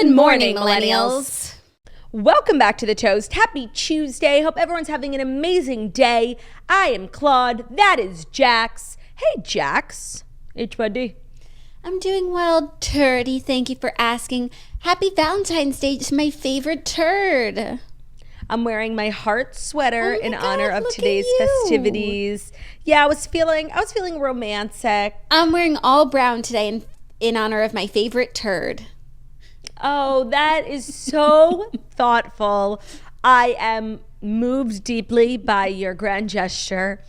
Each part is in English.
Good morning, millennials. Welcome back to The Toast. Happy Tuesday. Hope everyone's having an amazing day. I am Claude. That is Jax. Hey, Jax. HYD. I'm doing well, turdy. Thank you for asking. Happy Valentine's Day to my favorite turd. I'm wearing my heart sweater in God, honor of look at today's you. festivities. Yeah, I was feeling romantic. I'm wearing all brown today in honor of my favorite turd. Oh, that is so thoughtful. I am moved deeply by your grand gesture.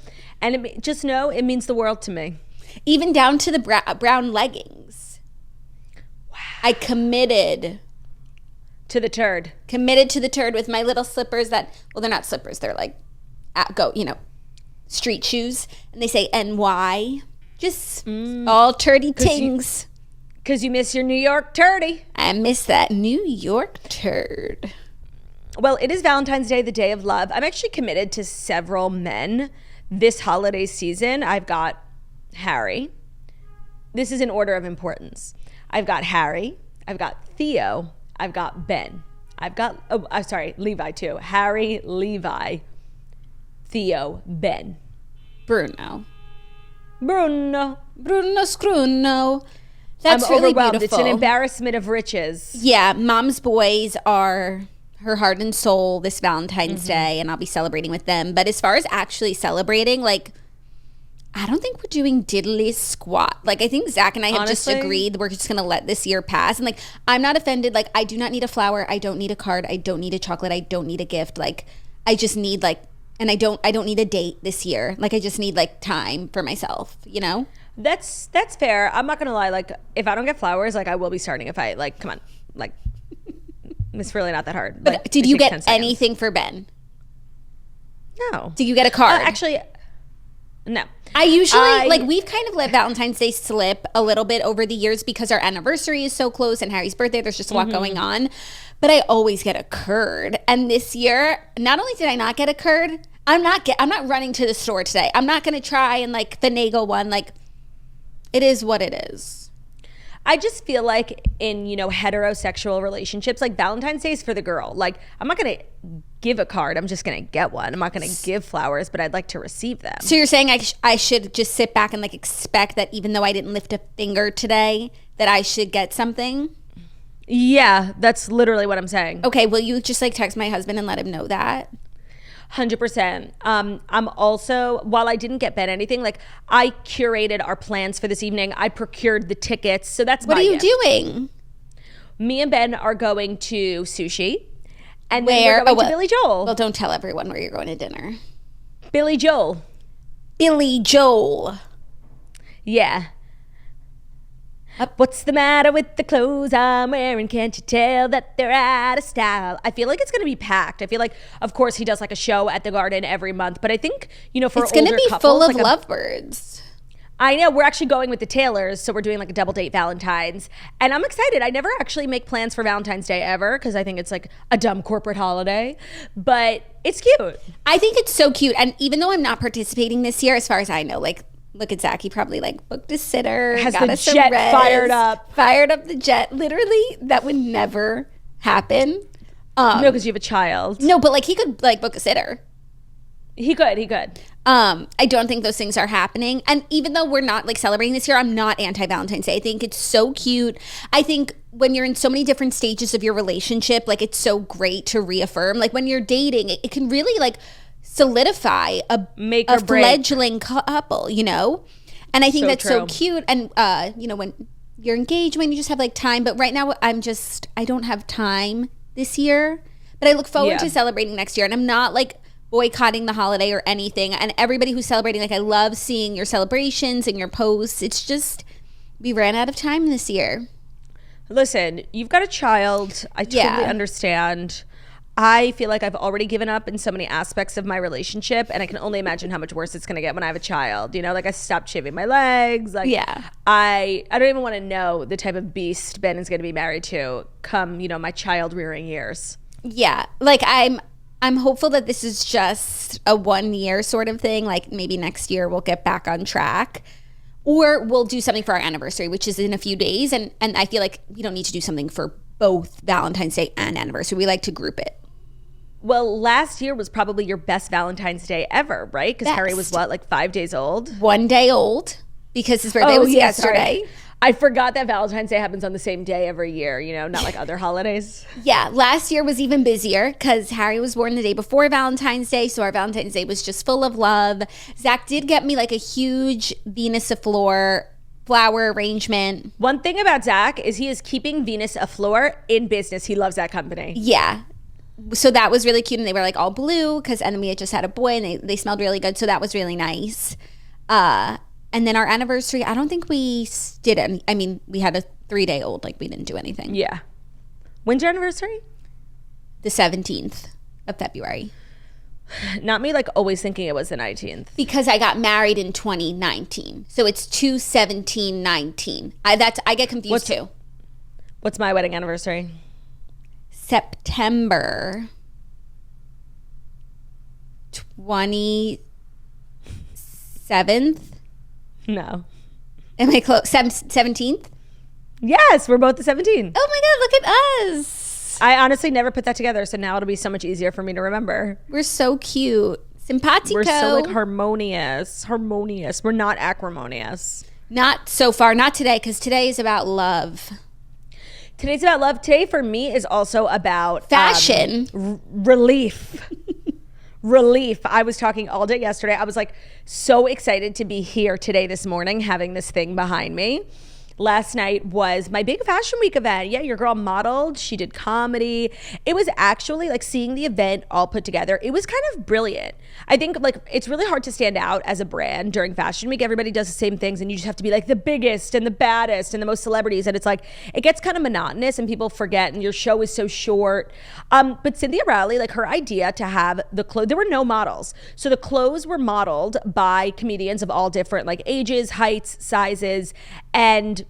And just know it means the world to me. Even down to the brown leggings. Wow. I committed To the turd. Committed to the turd with my little slippers that, well, they're not slippers. They're like, street shoes. And they say NY. Just all turdy tings. Because you miss your New York turdy. I miss that New York turd. Well, it is Valentine's Day, the day of love. I'm actually committed to several men this holiday season. I've got Harry. This is in order of importance. I've got Harry. I've got Theo. I've got Ben. I've got, Levi too. Harry, Levi, Theo, Ben. Bruno Scruno. That's I'm really overwhelmed. beautiful. It's an embarrassment of riches. Yeah, mom's boys are her heart and soul this Valentine's Day, and I'll be celebrating with them. But as far as actually celebrating, I don't think we're doing diddly squat. I think Zach and I have just agreed we're just going to let this year pass. And I'm not offended. I do not need a flower. I don't need a card. I don't need a chocolate. I don't need a gift. I just need and I don't need a date this year. I just need time for myself, That's fair. I'm not gonna lie. If I don't get flowers, I will be starting a fight. Come on, it's really not that hard. But did you get anything for Ben? No. Did you get a card? Actually, no. I usually we've kind of let Valentine's Day slip a little bit over the years because our anniversary is so close and Harry's birthday. There's just a lot going on. But I always get a curd. And this year, not only did I not get a curd, I'm not running to the store today. I'm not going to try and finagle one. It is what it is. I just feel in, heterosexual relationships, Valentine's Day is for the girl. I'm not going to give a card. I'm just going to get one. I'm not going to give flowers, but I'd like to receive them. So you're saying I should just sit back and expect that even though I didn't lift a finger today, that I should get something? Yeah, that's literally what I'm saying. Okay, will you just text my husband and let him know that? 100%. I'm also, while I didn't get Ben anything, I curated our plans for this evening. I procured the tickets. So that's what my are you gift. doing? Me and Ben are going to sushi. And where? Then we're going to Billy Joel. Well, don't tell everyone where you're going to dinner. Billy Joel. Billy Joel. Yeah. What's the matter with the clothes I'm wearing? Can't you tell that they're out of style? I feel it's going to be packed. I feel of course, he does a show at the Garden every month. But I think, for it's going to be couples, full of lovebirds. I know. We're actually going with the Taylors. So we're doing a double date Valentine's. And I'm excited. I never actually make plans for Valentine's Day ever because I think it's a dumb corporate holiday. But it's cute. I think it's so cute. And even though I'm not participating this year, as far as I know, look at Zach. He probably booked a sitter. Has got the us jet fired up. Fired up the jet. Literally, that would never happen. No, because you have a child. No, but he could book a sitter. He could. I don't think those things are happening. And even though we're not celebrating this year, I'm not anti-Valentine's Day. I think it's so cute. I think when you're in so many different stages of your relationship, it's so great to reaffirm. when you're dating, it can really solidify a fledgling couple, and I think that's so cute. And when you're engaged, when you just have time, but right now I don't have time this year, but I look forward to celebrating next year. And I'm not boycotting the holiday or anything. And everybody who's celebrating, I love seeing your celebrations and your posts. It's just we ran out of time this year. Listen, you've got a child. I totally understand. I feel I've already given up in so many aspects of my relationship, and I can only imagine how much worse it's going to get when I have a child. I stopped shaving my legs. I don't even want to know the type of beast Ben is going to be married to come, my child rearing years. Yeah. I'm hopeful that this is just a 1 year sort of thing. Maybe next year we'll get back on track. Or we'll do something for our anniversary, which is in a few days. And I feel we don't need to do something for both Valentine's Day and anniversary. We like to group it. Well, last year was probably your best Valentine's Day ever, right? Because Harry was what, like 5 days old? 1 day old because his birthday was yesterday. Sorry. I forgot that Valentine's Day happens on the same day every year, you know, not like other holidays. Yeah, last year was even busier because Harry was born the day before Valentine's Day, so our Valentine's Day was just full of love. Zach did get me like a huge Venus Affleur flower arrangement. One thing about Zach is he is keeping Venus Affleur in business. He loves that company. Yeah. So that was really cute, and they were like all blue because we had just had a boy, and they smelled really good, so that was really nice. And then our anniversary, I don't think we did any. I mean, we had a 3-day-old, like we didn't do anything. Yeah. When's your anniversary? The 17th of February. Not me like always thinking it was the 19th. Because I got married in 2019. So it's 2/17/19. I get confused too. What's my wedding anniversary? September 27th. No. Am I close? 17th? Yes, we're both the 17th. Oh my God, look at us. I honestly never put that together, so now it'll be so much easier for me to remember. We're so cute. Simpatico. We're so like harmonious. Harmonious. We're not acrimonious. Not so far. Not today, because today is about love. Today's about love. Today for me is also about fashion. Relief. Relief. I was talking all day yesterday. I was like so excited to be here today this morning having this thing behind me. Last night was my big fashion week event. Yeah, your girl modeled. She did comedy. It was actually like seeing the event all put together. It was kind of brilliant. I think like it's really hard to stand out as a brand during fashion week. Everybody does the same things and you just have to be like the biggest and the baddest and the most celebrities. And it's like, it gets kind of monotonous and people forget and your show is so short. But Cynthia Rowley, like her idea to have the clothes, there were no models. So the clothes were modeled by comedians of all different like ages, heights, sizes, and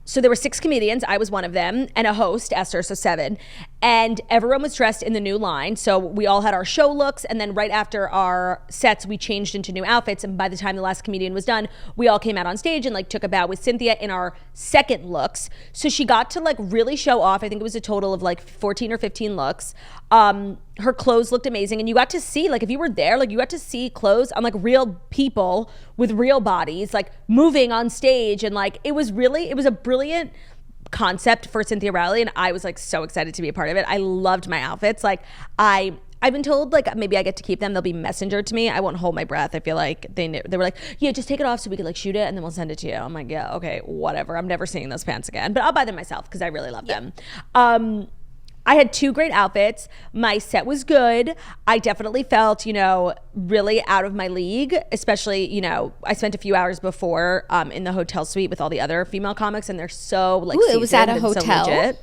so there were 6 comedians, I was one of them, and a host, Esther, so 7. And everyone was dressed in the new line. So we all had our show looks, and then right after our sets, we changed into new outfits. And by the time the last comedian was done, we all came out on stage and like took a bow with Cynthia in our second looks. So she got to like really show off. I think it was a total of like 14 or 15 looks. Her clothes looked amazing, and you got to see, like if you were there, like you got to see clothes on like real people with real bodies, like moving on stage, and like it was a brilliant concept for Cynthia Rowley, and I was like so excited to be a part of it. I loved my outfits. Like I've been told like maybe I get to keep them. They'll be messengered to me. I won't hold my breath. I feel like they were like, yeah, just take it off so we could like shoot it and then we'll send it to you. I'm like, yeah, okay, whatever. I'm never seeing those pants again, but I'll buy them myself because I really love them. I had 2 great outfits. My set was good. I definitely felt, really out of my league, especially, I spent a few hours before in the hotel suite with all the other female comics, and they're so like it was at a hotel. So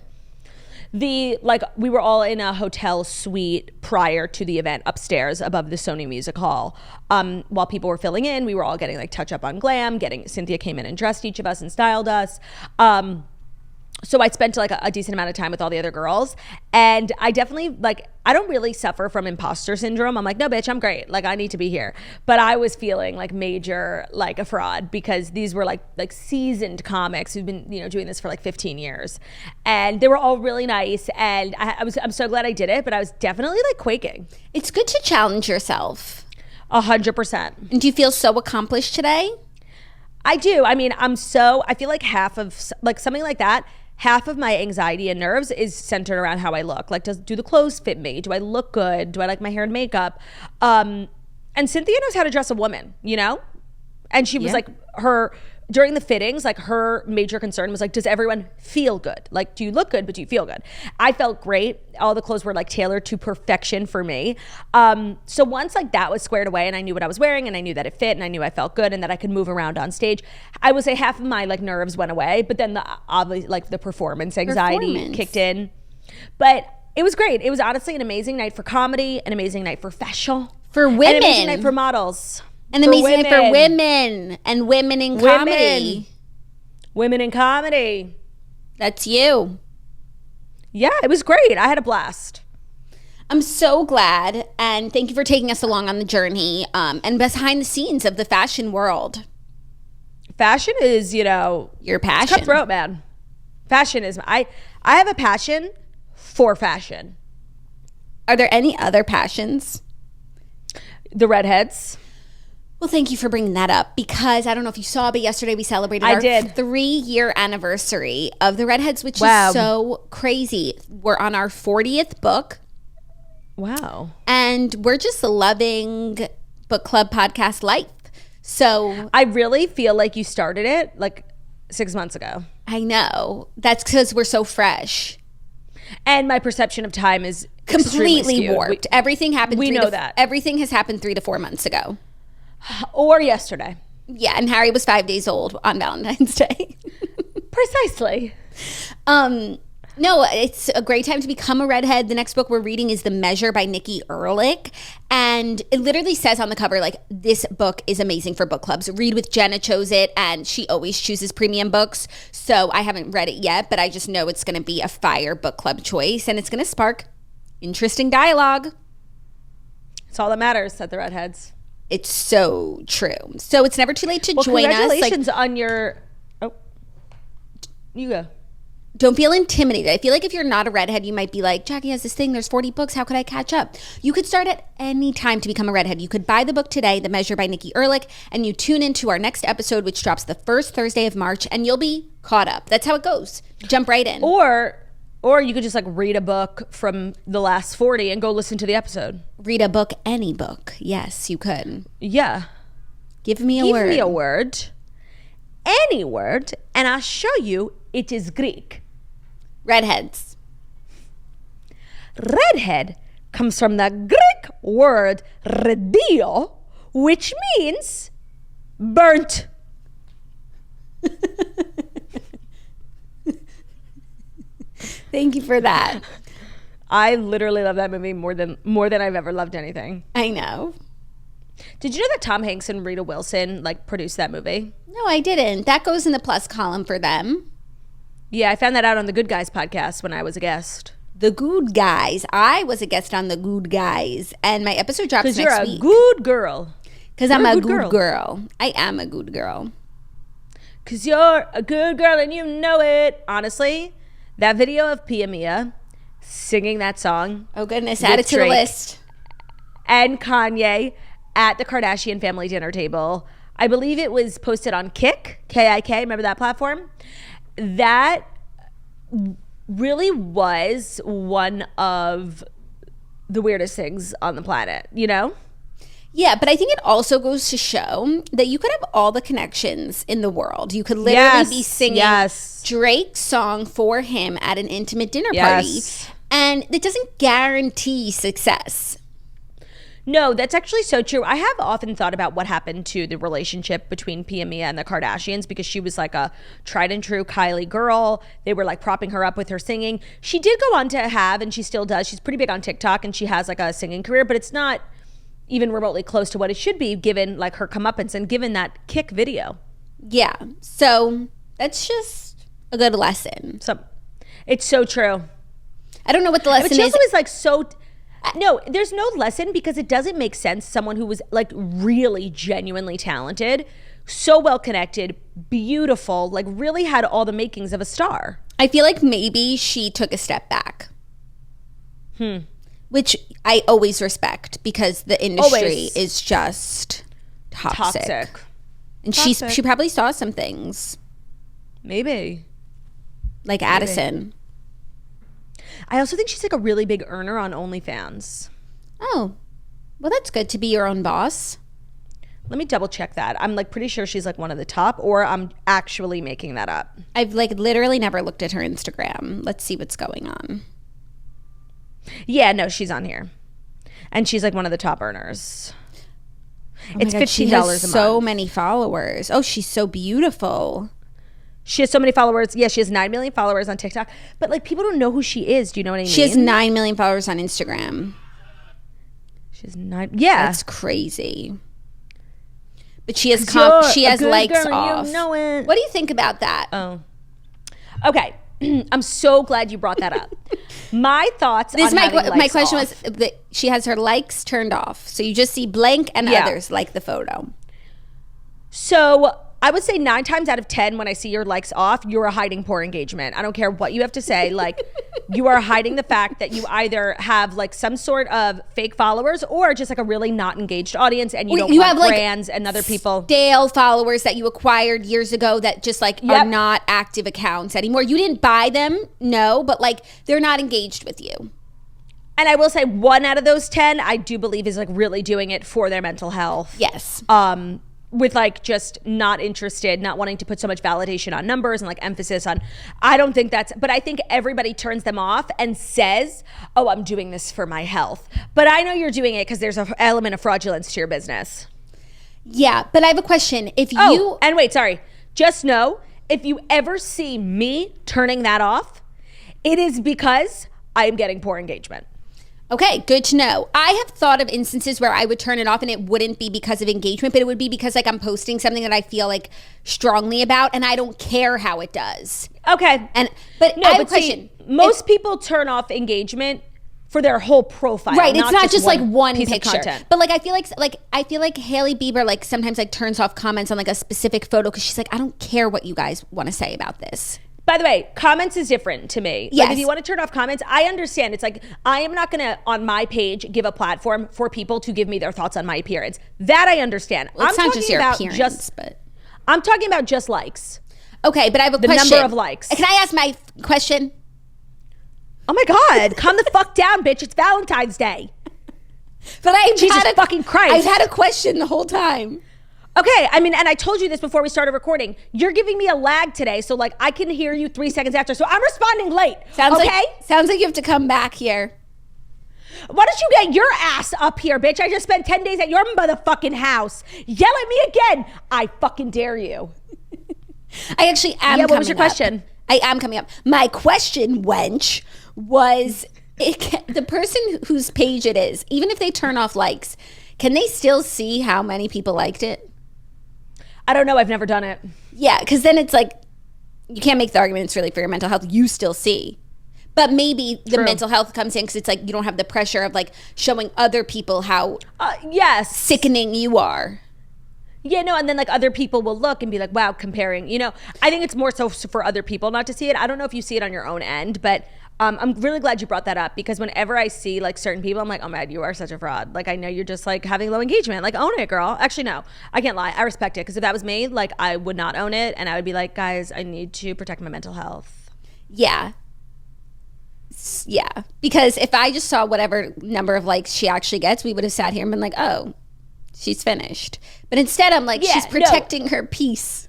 legit. We were all in a hotel suite prior to the event upstairs above the Sony Music Hall. While people were filling in, we were all getting like touch up on glam. Cynthia came in and dressed each of us and styled us. So I spent like a decent amount of time with all the other girls, and I definitely I don't really suffer from imposter syndrome. I'm like, no bitch, I'm great. Like I need to be here. But I was feeling like major, like a fraud because these were like seasoned comics who've been, doing this for like 15 years, and they were all really nice. And I'm so glad I did it, but I was definitely like quaking. It's good to challenge yourself. 100%. And do you feel so accomplished today? I do. I mean, I feel like half of like something like that. Half of my anxiety and nerves is centered around how I look. Like, do the clothes fit me? Do I look good? Do I like my hair and makeup? And Cynthia knows how to dress a woman, And she was during the fittings, like her major concern was like, does everyone feel good? Like, do you look good, but do you feel good? I felt great. All the clothes were like tailored to perfection for me. So once like that was squared away and I knew what I was wearing and I knew that it fit and I knew I felt good and that I could move around on stage, I would say half of my like nerves went away, but then the performance anxiety kicked in. But it was great. It was honestly an amazing night for comedy, an amazing night for fashion. For women. An amazing night for models. An amazing night for women and women in comedy. Women in comedy. That's you. Yeah, it was great. I had a blast. I'm so glad, and thank you for taking us along on the journey and behind the scenes of the fashion world. Fashion is, your passion. Cutthroat, man. Fashion is I have a passion for fashion. Are there any other passions? The redheads. Well, thank you for bringing that up, because I don't know if you saw, but yesterday we celebrated our 3-year anniversary of the Redheads, which is so crazy. We're on our 40th book. Wow. And we're just loving book club podcast life. So I really feel like you started it like 6 months ago. I know. That's because we're so fresh. And my perception of time is completely warped. Everything happened. We know that. Everything has happened 3 to 4 months ago. Or yesterday. Yeah, and Harry was 5 days old on Valentine's Day. Precisely. No, it's a great time to become a redhead. The next book we're reading is The Measure by Nikki Ehrlich. And it literally says on the cover, like, this book is amazing for book clubs. Read with Jenna chose it, and she always chooses premium books. So I haven't read it yet, but I just know it's going to be a fire book club choice, and it's going to spark interesting dialogue. It's all that matters at the Redheads. It's so true. So it's never too late to join us. Congratulations on your... Oh, you go. Don't feel intimidated. I feel like if you're not a redhead, you might be like, Jackie has this thing, there's 40 books, how could I catch up? You could start at any time to become a redhead. You could buy the book today, The Measure by Nikki Ehrlich, and you tune into our next episode, which drops the first Thursday of March, and you'll be caught up. That's how it goes. Jump right in. Or you could just like read a book from the last 40 and go listen to the episode. Read a book, any book. Yes, you could. Yeah. Give me a word. Give me a word. Any word, and I'll show you it is Greek. Redheads. Redhead comes from the Greek word redio, which means burnt. Thank you for that. I literally love that movie more than I've ever loved anything. I know. Did you know that Tom Hanks and Rita Wilson like produced that movie? No, I didn't. That goes in the plus column for them. Yeah, I found that out on the Good Guys podcast when I was a guest. The Good Guys. I was a guest on The Good Guys, and my episode drops next week. Because you're a good girl. Because I'm a good girl. I am a good girl. Because you're a good girl and you know it. Honestly, that video of Pia Mia singing that song. Oh, goodness. Add it to the list. And Kanye at the Kardashian family dinner table. I believe it was posted on Kik, K-I-K. Remember that platform? That really was one of the weirdest things on the planet, you know? Yeah, but I think it also goes to show that you could have all the connections in the world. You could literally be singing Drake's song for him at an intimate dinner party. And it doesn't guarantee success. No, that's actually so true. I have often thought about what happened to the relationship between Pia Mia and the Kardashians, because she was like a tried and true Kylie girl. They were like propping her up with her singing. She did go on to have, and she still does, she's pretty big on TikTok, and she has like a singing career, but it's not even remotely close to what it should be given like her comeuppance and given that Kik video. Yeah. So that's just a good lesson. So it's so true. I don't know what the lesson is. But she also is like so... No, there's no lesson, because it doesn't make sense. Someone who was like really genuinely talented, so well connected, beautiful, like really had all the makings of a star. I feel like maybe she took a step back. Which I always respect, because the industry is just toxic. And she probably saw some things. Maybe. Like Addison. I also think she's like a really big earner on OnlyFans. Oh, well, that's good to be your own boss. Let me double check that. I'm like pretty sure she's like one of the top, or I'm actually making that up. I've like literally never looked at her Instagram. Let's see what's going on. Yeah, no, she's on here. And she's like one of the top earners. Oh it's God, $15 a month. So many followers. Oh, she's so beautiful. She has so many followers. Yeah, she has 9 million followers on TikTok. But like people don't know who she is. Do you know what I mean? She has 9 million followers on Instagram. She has 9. Yeah. That's crazy. But she has likes off. You know it. What do you think about that? Oh. Okay. I'm so glad you brought that up. My thoughts on having likes my question off. was that she has her likes turned off. So you just see blank and others like the photo. So I would say 9 times out of 10 when I see your likes off, you are hiding poor engagement. I don't care what you have to say. Like, you are hiding the fact that you either have like some sort of fake followers or just like a really not engaged audience, and you have brands and other people. Stale followers that you acquired years ago that just like are not active accounts anymore. You didn't buy them, no, but like they're not engaged with you. And I will say 1 out of those 10, I do believe is like really doing it for their mental health. Yes. With like just not interested, not wanting to put so much validation on numbers and like emphasis on, I don't think that's, but I think everybody turns them off and says, oh, I'm doing this for my health. But I know you're doing it because there's an element of fraudulence to your business. Yeah, but I have a question. And wait, sorry. Just know, if you ever see me turning that off, it is because I am getting poor engagement. Okay, good to know. I have thought of instances where I would turn it off and it wouldn't be because of engagement, but it would be because like I'm posting something that I feel like strongly about and I don't care how it does. Okay. But I have a question. Most people turn off engagement for their whole profile. Right, it's not just like one piece picture. Of content. But like I feel like Hailey Bieber like sometimes like turns off comments on like a specific photo because she's like, I don't care what you guys want to say about this. By the way, comments is different to me. Yes. Like if you want to turn off comments, I understand. It's like, I am not going to, on my page, give a platform for people to give me their thoughts on my appearance. That I understand. Well, it's not just your appearance, but I'm talking about just likes. Okay, but I have a question. The number of likes. Can I ask my question? Oh my God, calm the fuck down, bitch. It's Valentine's Day. But Jesus fucking Christ. I've had a question the whole time. Okay, I mean, and I told you this before we started recording. You're giving me a lag today, so like I can hear you 3 seconds after. So I'm responding late. Sounds like you have to come back here. Why don't you get your ass up here, bitch? I just spent 10 days at your motherfucking house. Yell at me again. I fucking dare you. I actually am. Yeah, what was your question? I am coming up. My question, wench, was the person whose page it is, even if they turn off likes, can they still see how many people liked it? I don't know. I've never done it. Yeah, because then it's like, you can't make the argument it's really for your mental health. You still see. But maybe the mental health comes in because it's like you don't have the pressure of like showing other people how sickening you are. Yeah, no, and then like other people will look and be like, wow, comparing. You know, I think it's more so for other people not to see it. I don't know if you see it on your own end, but I'm really glad you brought that up because whenever I see like certain people, I'm like, oh man, you are such a fraud. Like I know you're just like having low engagement. Like own it, girl. Actually, no, I can't lie. I respect it because if that was me, like I would not own it, and I would be like, guys, I need to protect my mental health. Yeah. Yeah, because if I just saw whatever number of likes she actually gets, we would have sat here and been like, oh, she's finished. But instead I'm like, she's protecting her peace.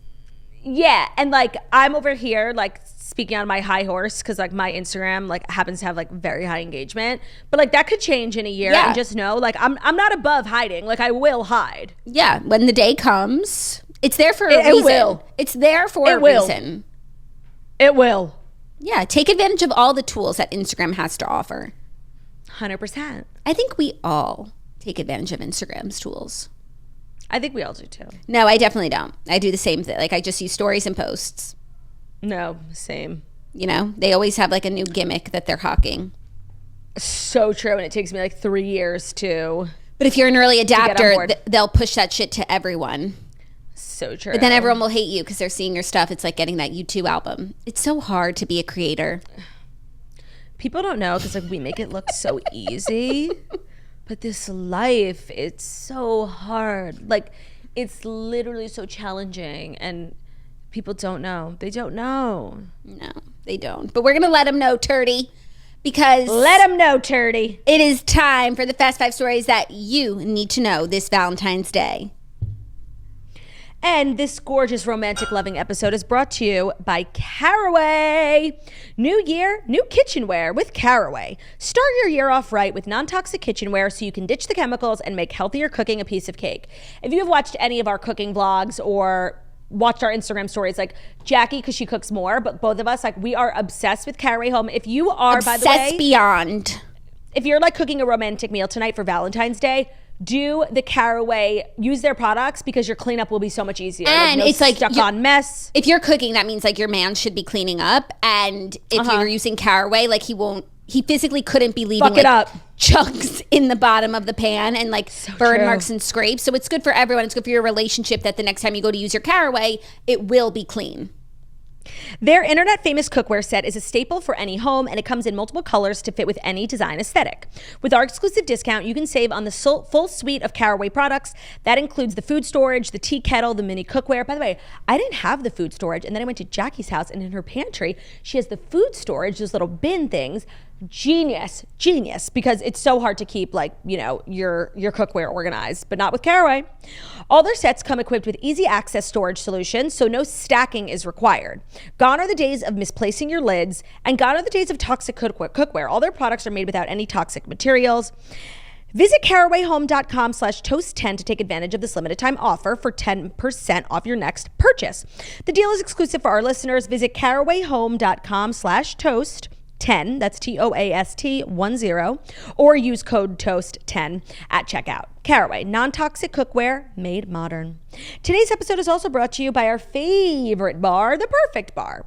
Yeah, and like I'm over here like speaking on my high horse because like my Instagram like happens to have like very high engagement, but like that could change in a year. And just know like I'm not above hiding. Like I will hide. Yeah, when the day comes, it's there for a reason. It will. It's there for a reason. It will. Yeah, take advantage of all the tools that Instagram has to offer. 100%. I think we all take advantage of Instagram's tools. I think we all do too. No, I definitely don't. I do the same thing. Like I just use stories and posts. No, same. You know, they always have like a new gimmick that they're hawking. So true, and it takes me like 3 years to. But if you're an early adapter, they'll push that shit to everyone. So true. But then everyone will hate you because they're seeing your stuff. It's like getting that U2 album. It's so hard to be a creator. People don't know because like we make it look so easy. But this life, it's so hard. Like it's literally so challenging, and people don't know. They don't know. No, they don't. But we're going to let them know, Turdy. Because let them know, Turdy. It is time for the Fast 5 stories that you need to know this Valentine's Day. And this gorgeous romantic loving episode is brought to you by Caraway. New year, new kitchenware with Caraway. Start your year off right with non-toxic kitchenware so you can ditch the chemicals and make healthier cooking a piece of cake. If you have watched any of our cooking vlogs or watched our Instagram stories, like Jackie, because she cooks more, but both of us, like we are obsessed with Caraway Home. If you are, obsessed, by the way, beyond. If you're like cooking a romantic meal tonight for Valentine's Day, do the Caraway, use their products because your cleanup will be so much easier. And no it's like stuck on mess. If you're cooking, that means like your man should be cleaning up. And if you're using Caraway, like he won't he physically couldn't be leaving chunks in the bottom of the pan and like burn marks and scrapes. So it's good for everyone. It's good for your relationship that the next time you go to use your caraway, it will be clean. Their internet famous cookware set is a staple for any home, and it comes in multiple colors to fit with any design aesthetic. With our exclusive discount, you can save on the full suite of Caraway products. That includes the food storage, the tea kettle, the mini cookware. By the way, I didn't have the food storage, and then I went to Jackie's house, and in her pantry, she has the food storage, those little bin things. Genius, because it's so hard to keep like, you know, your cookware organized, but not with Caraway. All their sets come equipped with easy access storage solutions, so no stacking is required. Gone are the days of misplacing your lids, and gone are the days of toxic cookware. All their products are made without any toxic materials. Visit carawayhome.com/toast10 to take advantage of this limited time offer for 10% off your next purchase. The deal is exclusive for our listeners. Visit carawayhome.com/toast10. That's TOAST10, or use code TOAST10 at checkout. Caraway, non-toxic cookware made modern. Today's episode is also brought to you by our favorite bar, the Perfect Bar.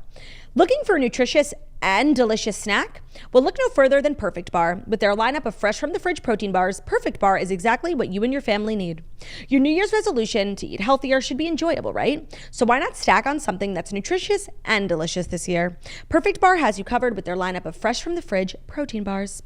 Looking for a nutritious and delicious snack? Well, look no further than Perfect Bar. With their lineup of fresh from the fridge protein bars, Perfect Bar is exactly what you and your family need. Your New Year's resolution to eat healthier should be enjoyable, right? So why not stack on something that's nutritious and delicious this year? Perfect Bar has you covered with their lineup of fresh from the fridge protein bars.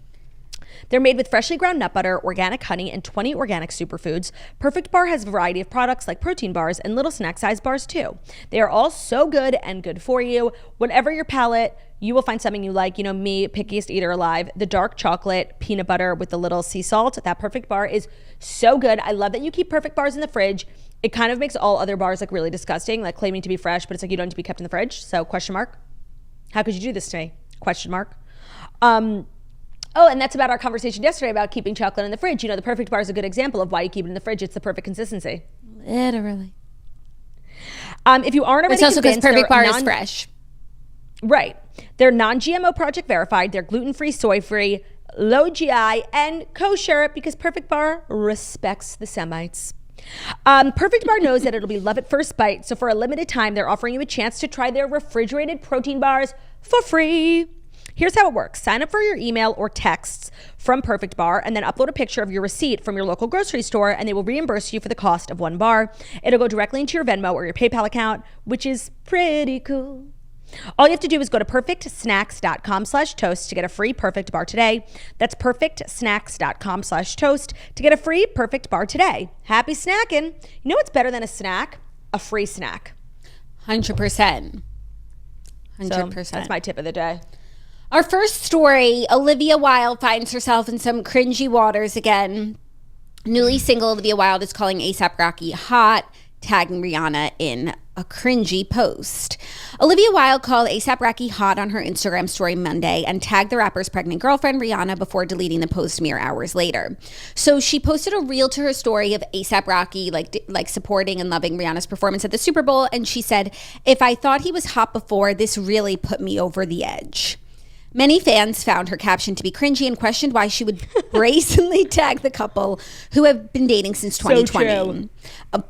They're made with freshly ground nut butter, organic honey, and 20 organic superfoods. Perfect Bar has a variety of products like protein bars and little snack size bars too. They are all so good and good for you. Whatever your palate, you will find something you like. You know me, pickiest eater alive. The dark chocolate peanut butter with the little sea salt, that Perfect Bar is so good. I love that you keep Perfect Bars in the fridge. It kind of makes all other bars like really disgusting, like claiming to be fresh, but it's like you don't need to be kept in the fridge. So question mark. How could you do this to me? Question mark. Oh, and that's about our conversation yesterday about keeping chocolate in the fridge. You know, the Perfect Bar is a good example of why you keep it in the fridge. It's the perfect consistency. Literally. If you aren't already it's also because convinced, Perfect Bar is fresh. Right. They're non-GMO project verified. They're gluten-free, soy-free, low GI, and kosher because Perfect Bar respects the Semites. Perfect Bar knows that it'll be love at first bite. So for a limited time, they're offering you a chance to try their refrigerated protein bars for free. Here's how it works. Sign up for your email or texts from Perfect Bar and then upload a picture of your receipt from your local grocery store, and they will reimburse you for the cost of one bar. It'll go directly into your Venmo or your PayPal account, which is pretty cool. All you have to do is go to perfectsnacks.com/toast to get a free Perfect Bar today. That's perfectsnacks.com/toast to get a free Perfect Bar today. Happy snacking. You know what's better than a snack? A free snack. 100%. 100%. So that's my tip of the day. Our first story, Olivia Wilde finds herself in some cringy waters again. Newly single Olivia Wilde is calling A$AP Rocky hot, tagging Rihanna in a cringy post. Olivia Wilde called A$AP Rocky hot on her Instagram story Monday and tagged the rapper's pregnant girlfriend Rihanna before deleting the post mere hours later. So she posted a reel to her story of A$AP Rocky like supporting and loving Rihanna's performance at the Super Bowl, and she said, "If I thought he was hot before, this really put me over the edge." Many fans found her caption to be cringy and questioned why she would brazenly tag the couple who have been dating since 2020.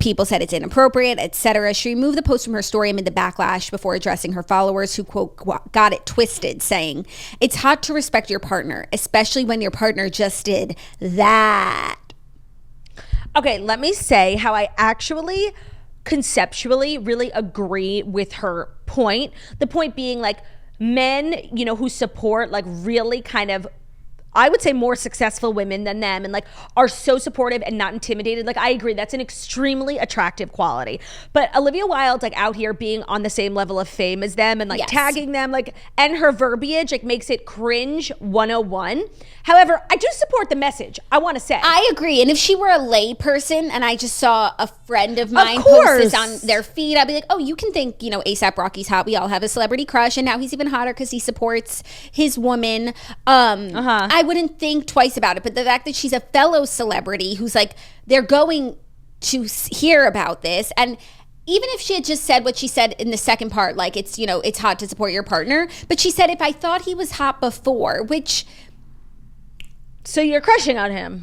People said it's inappropriate, etc. She removed the post from her story amid the backlash before addressing her followers who, quote, got it twisted, saying, "It's hot to respect your partner, especially when your partner just did that." Okay, let me say how I actually conceptually really agree with her point. The point being like, men, you know, who support like really kind of, I would say, more successful women than them and like are so supportive and not intimidated. Like, I agree, that's an extremely attractive quality. But Olivia Wilde, like out here being on the same level of fame as them and like tagging them, like, and her verbiage like makes it cringe 101. However, I do support the message, I want to say. I agree. And if she were a lay person and I just saw a friend of mine post this on their feed, I'd be like, oh, you can think, you know, A$AP Rocky's hot. We all have a celebrity crush. And now he's even hotter because he supports his woman. I wouldn't think twice about it. But the fact that she's a fellow celebrity who's like, they're going to hear about this. And even if she had just said what she said in the second part, like it's, you know, it's hot to support your partner. But she said, if I thought he was hot before, which... So you're crushing on him.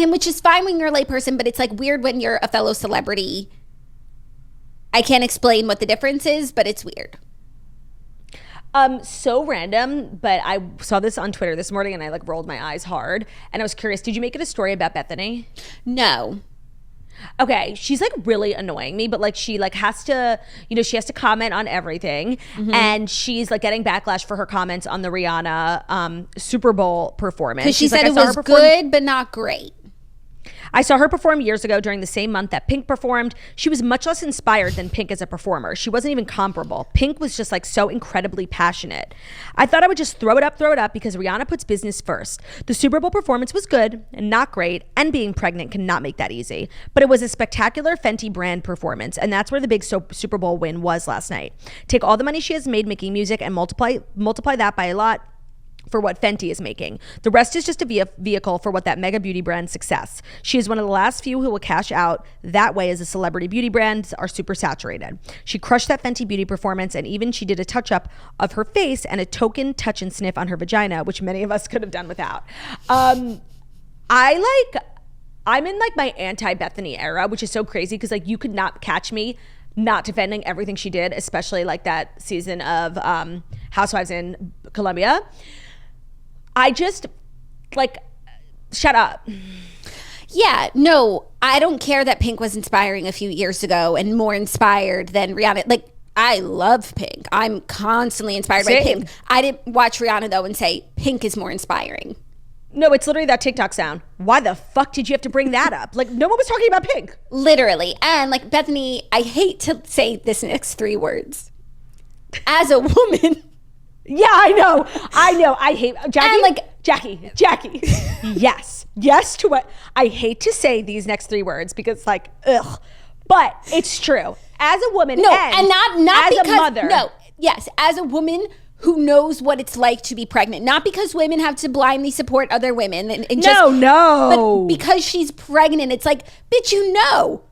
Which is fine when you're a layperson, but it's like weird when you're a fellow celebrity. I can't explain what the difference is, but it's weird. So random, but I saw this on Twitter this morning and I like rolled my eyes hard and I was curious. Did you make it a story about Bethany? No. Okay, she's like really annoying me, but like she like has to, she has to comment on everything, and she's like getting backlash for her comments on the Rihanna Super Bowl performance. Because she said like, it was good but not great. I saw her perform years ago during the same month that Pink performed. She was much less inspired than Pink as a performer. She wasn't even comparable. Pink was just like so incredibly passionate. I thought I would just throw it up because Rihanna puts business first. The Super Bowl performance was good and not great, and being pregnant cannot make that easy. But it was a spectacular Fenty brand performance, and that's where the big Super Bowl win was last night. Take all the money she has made making music and multiply that by a lot for what Fenty is making. The rest is just a vehicle for what that mega beauty brand success. She is one of the last few who will cash out that way as the celebrity beauty brands are super saturated. She crushed that Fenty beauty performance, and even she did a touch up of her face and a token touch and sniff on her vagina, which many of us could have done without. I'm in like my anti-Bethany era, which is so crazy because like you could not catch me not defending everything she did, especially like that season of Housewives in Colombia. I just like shut up. Yeah, no, I don't care that Pink was inspiring a few years ago and more inspired than Rihanna. Like, I love Pink. I'm constantly inspired by Pink. I didn't watch Rihanna though and say Pink is more inspiring. No, it's literally that TikTok sound. Why the fuck did you have to bring that up? Like, no one was talking about Pink. Literally. And like Bethany, I hate to say this next 3 words. As a woman. Yeah, I know. I hate Jackie. And like Jackie. Yes to what I hate to say these next 3 words because like ugh. But it's true. As a woman, and not as because, a mother. No, yes, as a woman who knows what it's like to be pregnant. Not because women have to blindly support other women and just, no. But because she's pregnant, it's like, bitch, you know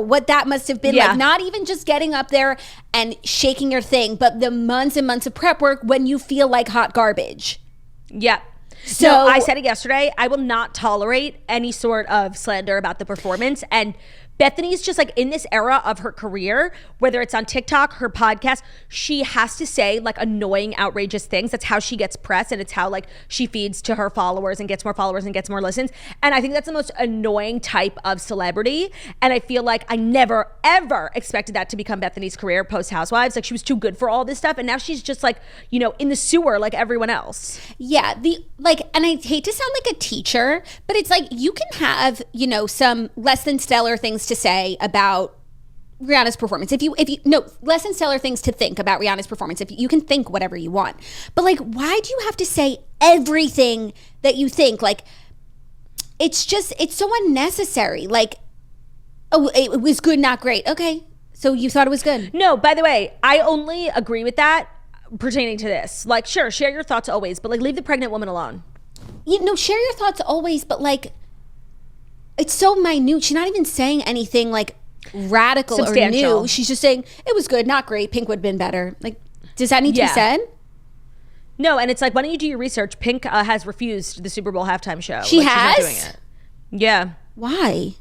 what that must have been like. Not even just getting up there and shaking your thing, but the months and months of prep work when you feel like hot garbage. Yep. So I said it yesterday. I will not tolerate any sort of slander about the performance. And Bethany's just like in this era of her career, whether it's on TikTok, her podcast, she has to say like annoying, outrageous things. That's how she gets press, and it's how like she feeds to her followers and gets more followers and gets more listens. And I think that's the most annoying type of celebrity. And I feel like I never ever expected that to become Bethany's career post Housewives. Like she was too good for all this stuff, and now she's just like, in the sewer like everyone else. Yeah, and I hate to sound like a teacher, but it's like you can have, some less than stellar things to say about Rihanna's performance. If you less than stellar things to think about Rihanna's performance. If you can think whatever you want, but like, why do you have to say everything that you think? Like, it's so unnecessary. Like, oh, it was good, not great. Okay, so you thought it was good. No, by the way, I only agree with that pertaining to this. Like, sure, share your thoughts always, but like, leave the pregnant woman alone. Share your thoughts always, but like, it's so minute. She's not even saying anything like radical substantial or new. She's just saying it was good, not great. Pink would have been better. Like, does that need to be said? No, and it's like, why don't you do your research? Pink has refused the Super Bowl halftime show. She has? She's not doing it. Yeah. Why?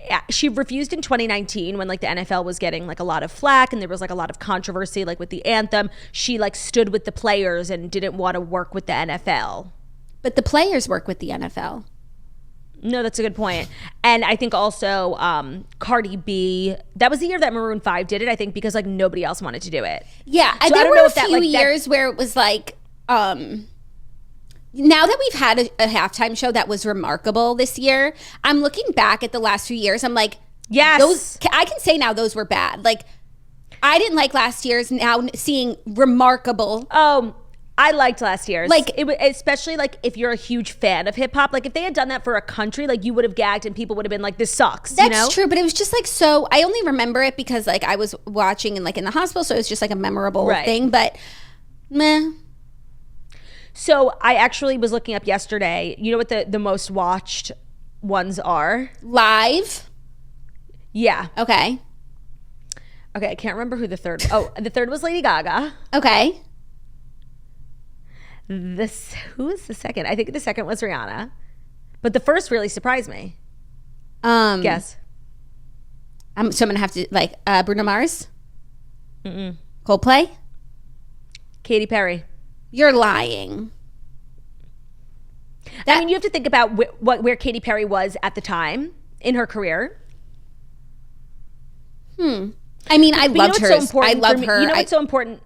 Yeah, she refused in 2019 when like the NFL was getting like a lot of flack and there was like a lot of controversy like with the anthem. She like stood with the players and didn't want to work with the NFL. But the players work with the NFL. No, that's a good point. And I think also Cardi B, that was the year that Maroon 5 did it, I think, because like nobody else wanted to do it. Yeah, so there were a few years where it was like, now that we've had a halftime show that was remarkable this year, I'm looking back at the last few years. I'm like, yes, I can say now those were bad. Like, I didn't like last year's. Now seeing remarkable. I liked last year's. Like, it was, especially like if you're a huge fan of hip hop, like if they had done that for a country, like you would have gagged and people would have been like, this sucks. That's true, but it was just like, so I only remember it because like I was watching and like in the hospital, so it was just like a memorable thing, but meh. So I actually was looking up yesterday, you know what the most watched ones are? Live? Yeah. Okay, I can't remember who the third. Oh, the third was Lady Gaga. Okay. Who was the second? I think the second was Rihanna, but the first really surprised me. So Guess. I'm gonna have to like Bruno Mars. Mm-mm. Coldplay? Katy Perry. You're lying. I mean, you have to think about where Katy Perry was at the time in her career. I mean, I loved her. I love her. You know what's so important?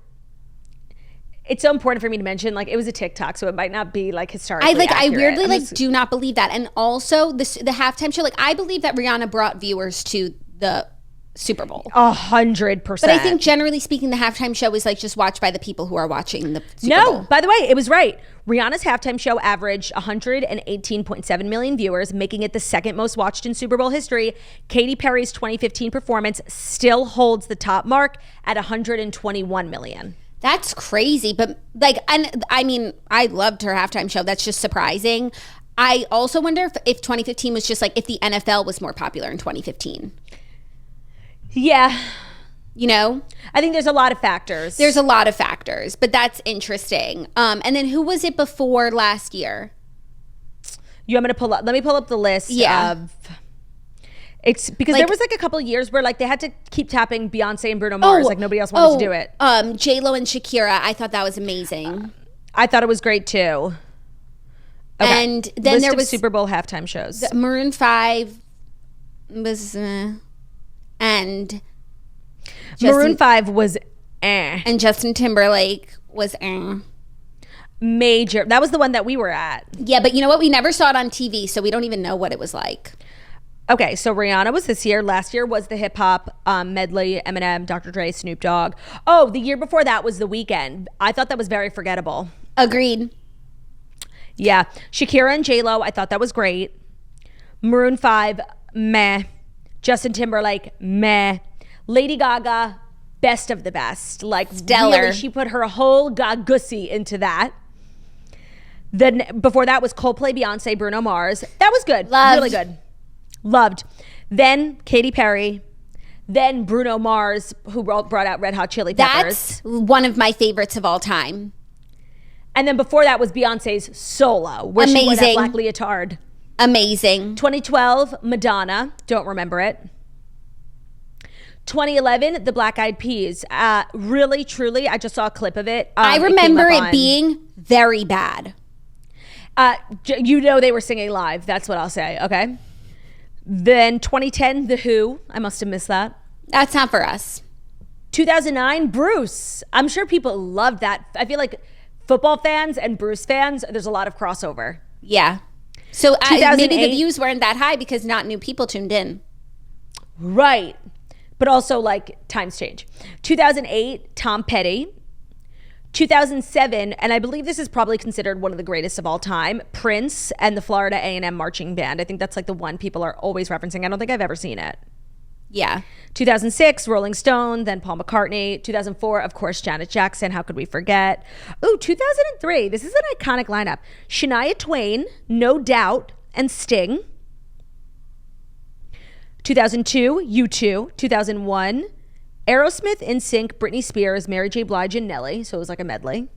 It's so important for me to mention, like, it was a TikTok, so it might not be like historically accurate. I weirdly do not believe that. And also the halftime show, like, I believe that Rihanna brought viewers to the Super Bowl. 100%. But I think generally speaking, the halftime show is like just watched by the people who are watching the Super Bowl. No, by the way, it was right. Rihanna's halftime show averaged 118.7 million viewers, making it the second most watched in Super Bowl history. Katy Perry's 2015 performance still holds the top mark at 121 million. That's crazy. But like, and I mean, I loved her halftime show. That's just surprising. I also wonder if 2015 was just like if the NFL was more popular in 2015. Yeah. You know? I think there's a lot of factors. There's a lot of factors, but that's interesting. And then who was it before last year? You want me to pull up? Let me pull up the list. Yeah. It's because like, there was like a couple of years where like they had to keep tapping Beyonce and Bruno Mars. Like nobody else wanted to do it. J-Lo and Shakira. I thought that was amazing. I thought it was great too. Okay. And then there was Super Bowl halftime shows. Maroon 5 was and Maroon 5 was and Justin Timberlake was major. That was the one that we were at. Yeah, but you know what? We never saw it on TV, so we don't even know what it was like. Okay, so Rihanna was this year. Last year was the hip hop medley, Eminem, Dr. Dre, Snoop Dogg. Oh, the year before that was The Weeknd. I thought that was very forgettable. Agreed. Yeah, Shakira and J-Lo, I thought that was great. Maroon 5, meh. Justin Timberlake, meh. Lady Gaga, best of the best. Like, stellar. Really, she put her whole gagusy into that. Then before that was Coldplay, Beyonce, Bruno Mars. That was good. Loved. Really good. Loved. Then Katy Perry. Then Bruno Mars, who brought out Red Hot Chili Peppers. That's one of my favorites of all time. And then before that was Beyonce's Solo, where she wore that black leotard. Amazing. 2012, Madonna. Don't remember it. 2011, the Black Eyed Peas. Really, truly, I just saw a clip of it. I remember it being very bad. You know they were singing live. That's what I'll say, okay? Then 2010, The Who. I must have missed that. That's not for us. 2009, Bruce. I'm sure people loved that. I feel like football fans and Bruce fans, there's a lot of crossover. Yeah. So maybe the views weren't that high because not new people tuned in. Right. But also like times change. 2008, Tom Petty. 2007, and I believe this is probably considered one of the greatest of all time, Prince and the Florida A&M Marching Band. I think that's like the one people are always referencing. I don't think I've ever seen it. Yeah. 2006, Rolling Stone, then Paul McCartney. 2004, of course, Janet Jackson. How could we forget? Ooh, 2003. This is an iconic lineup. Shania Twain, No Doubt, and Sting. 2002, U2. 2001, Aerosmith, NSYNC, Britney Spears, Mary J. Blige, and Nelly. So it was like a medley.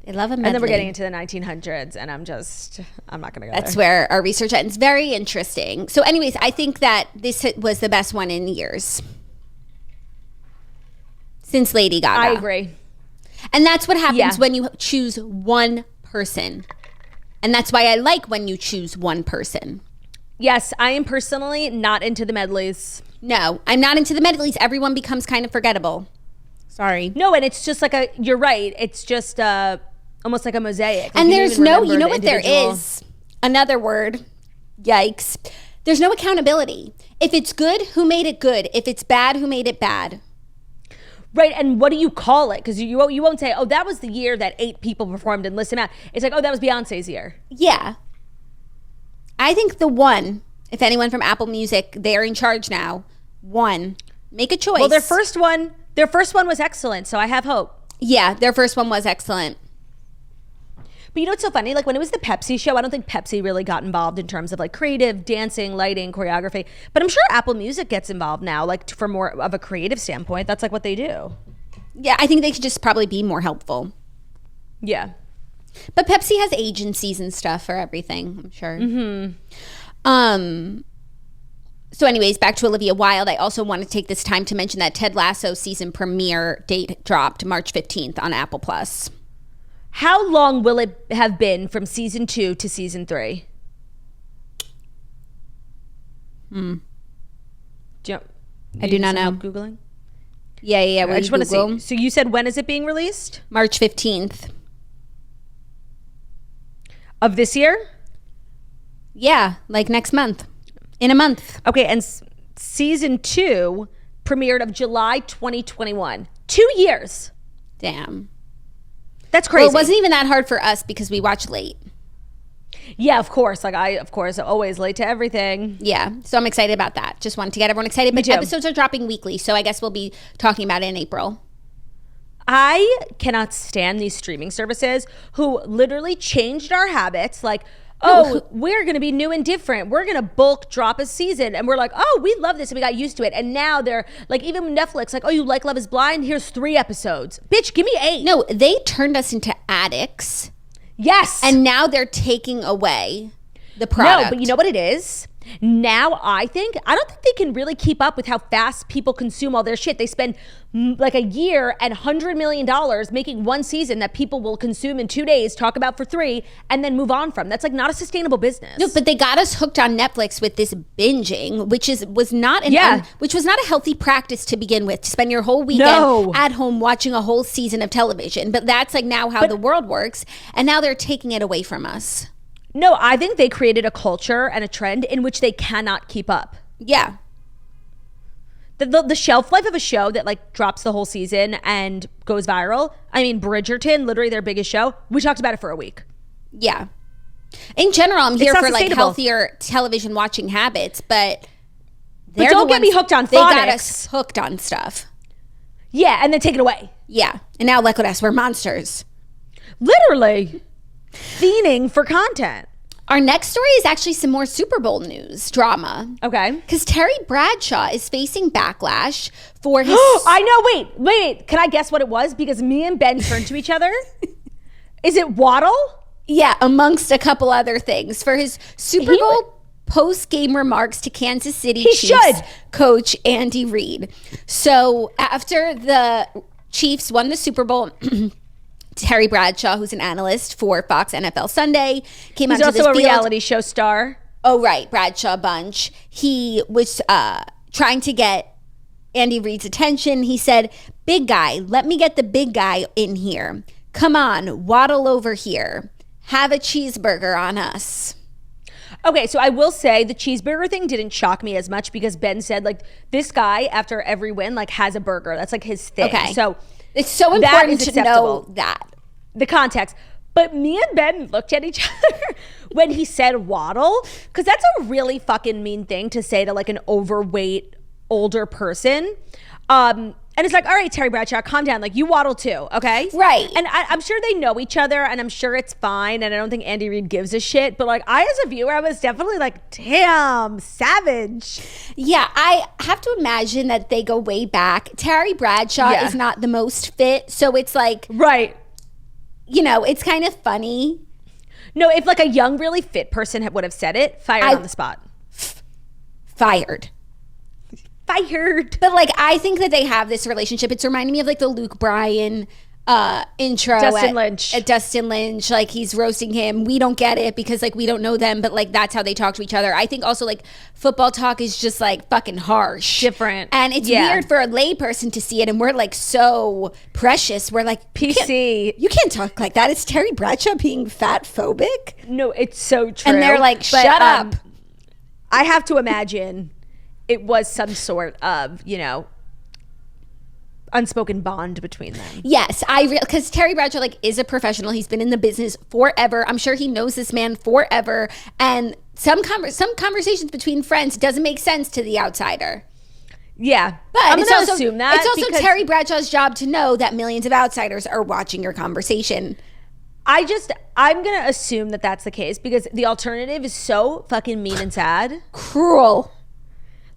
I love a medley. And then we're getting into the 1900s, and I'm not going to go That's there. where our research ends. Very interesting. So anyways, I think that this was the best one in years. Since Lady Gaga. I agree. And that's what happens when you choose one person. And that's why I like when you choose one person. Yes, I am personally not into the medleys. No, I'm not into the medleys. Everyone becomes kind of forgettable. Sorry. No, and it's just like you're right. It's just almost like a mosaic. Like and there's no, you know what there is? Another word. Yikes. There's no accountability. If it's good, who made it good? If it's bad, who made it bad? Right, and what do you call it? Because you won't say, oh, that was the year that 8 people performed in Listen Out. It's like, oh, that was Beyonce's year. Yeah. I think the one, if anyone from Apple Music, they're in charge now. One, make a choice. Well, their first one was excellent, so I have hope. Yeah, their first one was excellent. But you know what's so funny? Like when it was the Pepsi show, I don't think Pepsi really got involved in terms of like creative, dancing, lighting, choreography. But I'm sure Apple Music gets involved now, like for more of a creative standpoint. That's like what they do. Yeah, I think they could just probably be more helpful. Yeah. But Pepsi has agencies and stuff for everything, I'm sure. Mm-hmm. So anyways, back to Olivia Wilde. I also want to take this time to mention that Ted Lasso season premiere date dropped March 15th on Apple Plus. How long will it have been from season 2 to season 3? I do not know. Googling? Yeah. I just want to see. So you said, when is it being released? March 15th. Of this year? Yeah, like next month. In a month. Okay, and season 2 premiered of July 2021. 2 years. Damn. That's crazy. Well, it wasn't even that hard for us because we watched late. Yeah, of course. Like of course, always late to everything. Yeah, so I'm excited about that. Just wanted to get everyone excited. But episodes are dropping weekly, so I guess we'll be talking about it in April. I cannot stand these streaming services who literally changed our habits. Like, we're going to be new and different. We're going to bulk drop a season. And we're like, oh, we love this. And we got used to it. And now they're like, even Netflix, like, oh, you like Love is Blind? Here's 3 episodes. Bitch, give me 8. No, they turned us into addicts. Yes. And now they're taking away the product. No, but you know what it is? Now I don't think they can really keep up with how fast people consume all their shit. They spend like a year and $100 million making one season that people will consume in 2 days, talk about for 3, and then move on from. That's like not a sustainable business. No, but they got us hooked on Netflix with this binging, which was not a healthy practice to begin with. To spend your whole weekend at home watching a whole season of television, but that's like now how the world works, and now they're taking it away from us. No, I think they created a culture and a trend in which they cannot keep up. Yeah. The shelf life of a show that like drops the whole season and goes viral. I mean, Bridgerton, literally their biggest show. We talked about it for a week. Yeah. In general, I'm here for like sustainable. healthier television watching habits, but don't get me hooked on phonics. They got us hooked on stuff. Yeah, and then take it away. Yeah. And now look at us, we're monsters. Literally. Fiending for content. Our next story is actually some more Super Bowl news drama. Okay. Because Terry Bradshaw is facing backlash for his... I know, wait. Can I guess what it was? Because me and Ben turned to each other. Is it Waddle? Yeah, amongst a couple other things. For his Super Bowl post-game remarks to Kansas City Chiefs coach Andy Reid. So after the Chiefs won the Super Bowl... Terry Bradshaw, who's an analyst for Fox NFL Sunday, came onto this field. He's also a reality show star. Oh, right. Bradshaw Bunch. He was trying to get Andy Reid's attention. He said, big guy, let me get the big guy in here. Come on, waddle over here. Have a cheeseburger on us. Okay, so I will say the cheeseburger thing didn't shock me as much because Ben said, like, this guy, after every win, like, has a burger. That's, like, his thing. Okay. So it's so important to know that. The context. But me and Ben looked at each other when he said waddle, because that's a really fucking mean thing to say to like an overweight older person. And it's like, all right, Terry Bradshaw, calm down. Like, you waddle too, okay? Right. And I'm sure they know each other, and I'm sure it's fine, and I don't think Andy Reid gives a shit. But like, I as a viewer, I was definitely like, damn, savage. Yeah, I have to imagine that they go way back. Terry Bradshaw is not the most fit, so it's like... Right. You know, it's kind of funny. No, if like a young, really fit person would have said it, fired on the spot. Fired. But like, I think that they have this relationship. It's reminding me of like the Luke Bryan intro at Dustin Lynch. Like, he's roasting him. We don't get it because like we don't know them, but like that's how they talk to each other. I think also like football talk is just like fucking harsh, different, and it's weird for a lay person to see it. And we're like so precious. We're like, PC. You can't talk like that. It's Terry Bradshaw being fat phobic. No, it's so true. And they're like, shut up. I have to imagine it was some sort of, you know, unspoken bond between them. Yes, because Terry Bradshaw like is a professional. He's been in the business forever. I'm sure he knows this man forever. And some conversations between friends doesn't make sense to the outsider. Yeah, but I'm going to assume that. It's also Terry Bradshaw's job to know that millions of outsiders are watching your conversation. I'm going to assume that that's the case because the alternative is so fucking mean and sad. Cruel.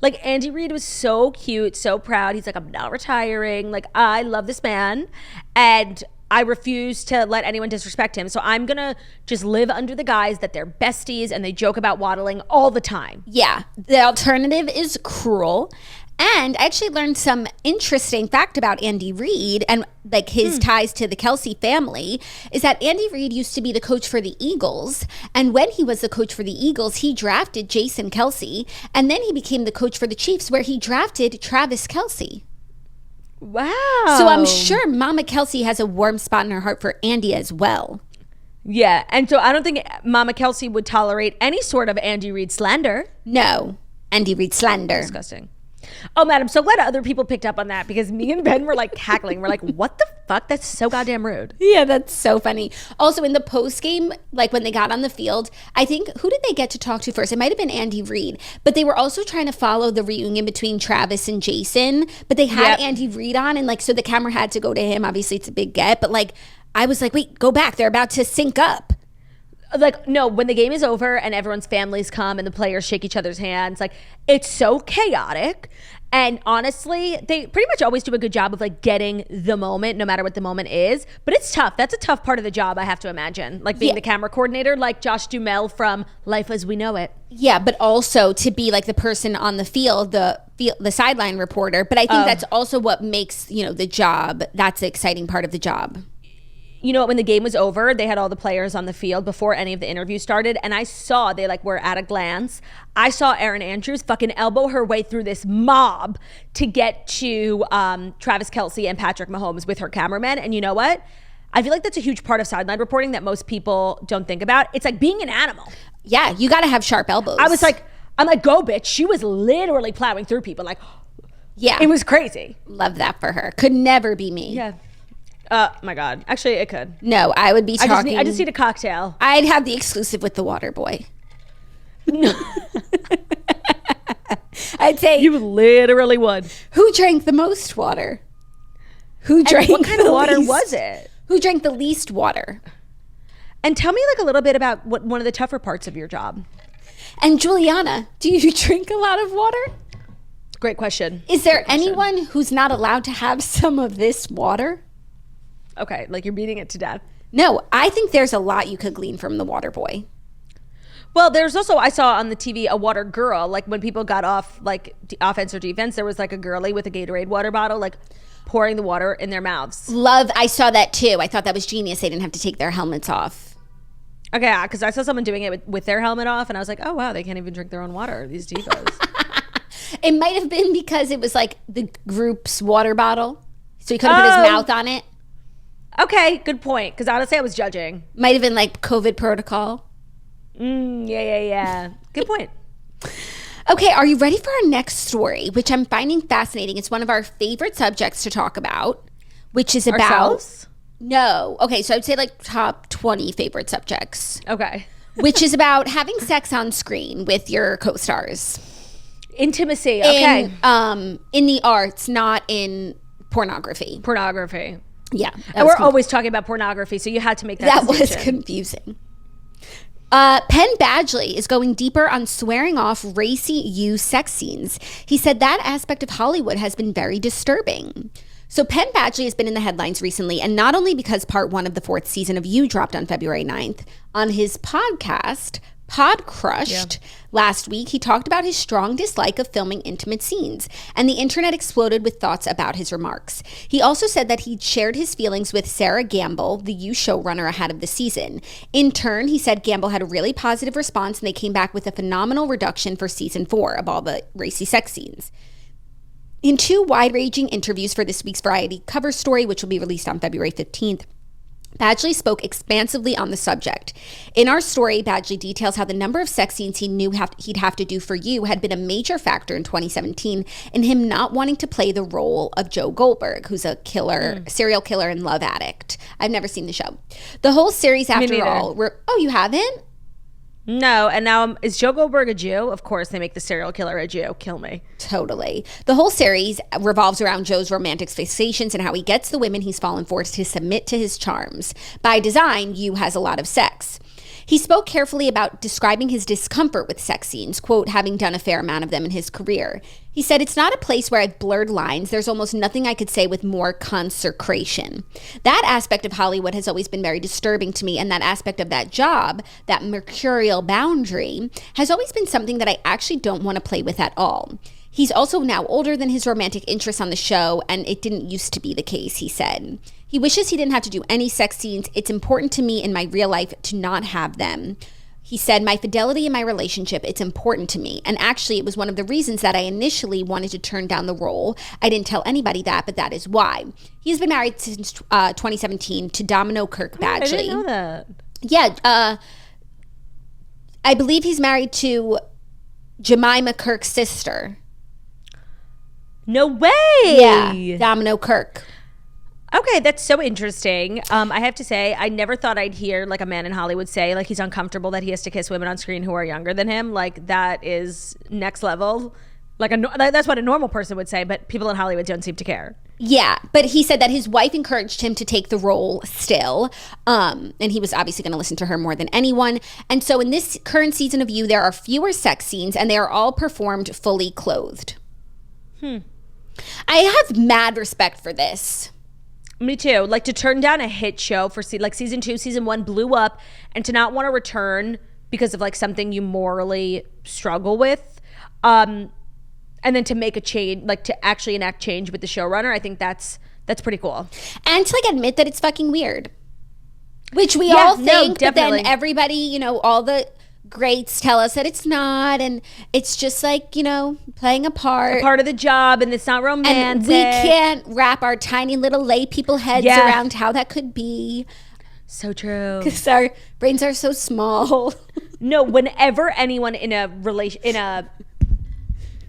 Like, Andy Reid was so cute, so proud. He's like, I'm not retiring. Like, I love this man. And I refuse to let anyone disrespect him. So I'm going to just live under the guise that they're besties and they joke about waddling all the time. Yeah. The alternative is cruel. And I actually learned some interesting fact about Andy Reid and like his ties to the Kelsey family is that Andy Reid used to be the coach for the Eagles. And when he was the coach for the Eagles, he drafted Jason Kelsey. And then he became the coach for the Chiefs where he drafted Travis Kelsey. Wow. So I'm sure Mama Kelsey has a warm spot in her heart for Andy as well. Yeah. And so I don't think Mama Kelsey would tolerate any sort of Andy Reid slander. No. Andy Reid slander. Disgusting. Oh, man, I'm so glad other people picked up on that because me and Ben were like cackling. We're like, what the fuck? That's so goddamn rude. Yeah, that's so funny. Also, in the post game, like when they got on the field, I think, who did they get to talk to first? It might have been Andy Reid, but they were also trying to follow the reunion between Travis and Jason, but they had Andy Reid on, and like, so the camera had to go to him. Obviously, it's a big get, but like, I was like, wait, go back. They're about to sync up. Like, no, when the game is over and everyone's families come and the players shake each other's hands, like, it's so chaotic. And honestly, they pretty much always do a good job of like getting the moment, no matter what the moment is. But it's tough. That's a tough part of the job, I have to imagine. Like being the camera coordinator, like Josh Duhamel from Life as We Know It. Yeah, but also to be like the person on the field, the sideline reporter. But I think that's also what makes, you know, the job, that's the exciting part of the job. You know, when the game was over, they had all the players on the field before any of the interviews started. And I saw, they like were at a glance. I saw Erin Andrews fucking elbow her way through this mob to get to Travis Kelsey and Patrick Mahomes with her cameraman. And you know what? I feel like that's a huge part of sideline reporting that most people don't think about. It's like being an animal. Yeah, you got to have sharp elbows. I'm like, go bitch. She was literally plowing through people. Like, yeah, it was crazy. Love that for her. Could never be me. Yeah. My God. Actually, it could. No, I would be talking. I just need a cocktail. I'd have the exclusive with the water boy. I'd say. You literally would. Who drank the most water? Who drank what kind of water least? Was it? Who drank the least water? And tell me like a little bit about what one of the tougher parts of your job. And Juliana, do you drink a lot of water? Great question. Is there anyone who's not allowed to have some of this water? Okay, like you're beating it to death. No, I think there's a lot you could glean from the water boy. Well, there's also, I saw on the TV a water girl, like when people got off like offense or defense, there was like a girlie with a Gatorade water bottle, like pouring the water in their mouths. I saw that too. I thought that was genius. They didn't have to take their helmets off. Okay, yeah, because I saw someone doing it with their helmet off and I was like, oh wow, they can't even drink their own water, these divas. It might have been because it was like the group's water bottle. So he couldn't put his mouth on it. Okay, good point. Because honestly, I was judging. Might have been like COVID protocol. Yeah. Good point. Okay, are you ready for our next story, which I'm finding fascinating? It's one of our favorite subjects to talk about, which is about... Ourselves? No. Okay, so I'd say like top 20 favorite subjects. Okay. Which is about having sex on screen with your co-stars. Intimacy, okay. In the arts, not in pornography. Yeah. And we're always talking about pornography, so you had to make that distinction. Was confusing. Penn Badgley is going deeper on swearing off Racy U sex scenes. He said that aspect of Hollywood has been very disturbing. So Penn Badgley has been in the headlines recently, and not only because part 1 of the 4th season of You dropped on February 9th. On his podcast, Pod Crushed, last week, he talked about his strong dislike of filming intimate scenes, and the internet exploded with thoughts about his remarks. He also said that he'd shared his feelings with Sarah Gamble, the You showrunner ahead of the season. In turn, he said Gamble had a really positive response, and they came back with a phenomenal reduction for season 4 of all the racy sex scenes. In 2 wide-ranging interviews for this week's Variety cover story, which will be released on February 15th, Badgley spoke expansively on the subject. In our story, Badgley details how the number of sex scenes he knew he'd have to do for You had been a major factor in 2017 in him not wanting to play the role of Joe Goldberg, who's a serial killer and love addict. I've never seen the show. The whole series, after all... Oh, you haven't? No, and now is Joe Goldberg a Jew? Of course, they make the serial killer a Jew. Kill me. Totally. The whole series revolves around Joe's romantic fixations and how he gets the women he's fallen for to submit to his charms. By design, You has a lot of sex. He spoke carefully about describing his discomfort with sex scenes, quote, having done a fair amount of them in his career. He said, "It's not a place where I've blurred lines. There's almost nothing I could say with more consecration." That aspect of Hollywood has always been very disturbing to me, and that aspect of that job, that mercurial boundary, has always been something that I actually don't want to play with at all. He's also now older than his romantic interests on the show, and it didn't used to be the case, he said. He wishes he didn't have to do any sex scenes. It's important to me in my real life to not have them. He said, "My fidelity in my relationship, it's important to me. And actually, it was one of the reasons that I initially wanted to turn down the role. I didn't tell anybody that, but that is why." He's been married since 2017 to Domino Kirk Badgley. I didn't know that. Yeah, I believe he's married to Jemima Kirk's sister. No way. Yeah, Domino Kirk. Okay, that's so interesting. I have to say, I never thought I'd hear like a man in Hollywood say like he's uncomfortable that he has to kiss women on screen who are younger than him. Like that is next level. Like that's what a normal person would say, but people in Hollywood don't seem to care. Yeah, but he said that his wife encouraged him to take the role still, and he was obviously going to listen to her more than anyone. And so in this current season of You, there are fewer sex scenes, and they are all performed fully clothed. I have mad respect for this. Me too. Like to turn down a hit show for like season 2, season 1 blew up, and to not want to return because of like something you morally struggle with, and then to make a change, like to actually enact change with the showrunner. I think that's pretty cool. And to like admit that it's fucking weird, which we all think, but then everybody, you know, all the greats tell us that it's not, and it's just like, you know, playing a part of the job, and it's not romantic, and we can't wrap our tiny little lay people heads around how that could be. So true, because our brains are so small. No, whenever anyone in a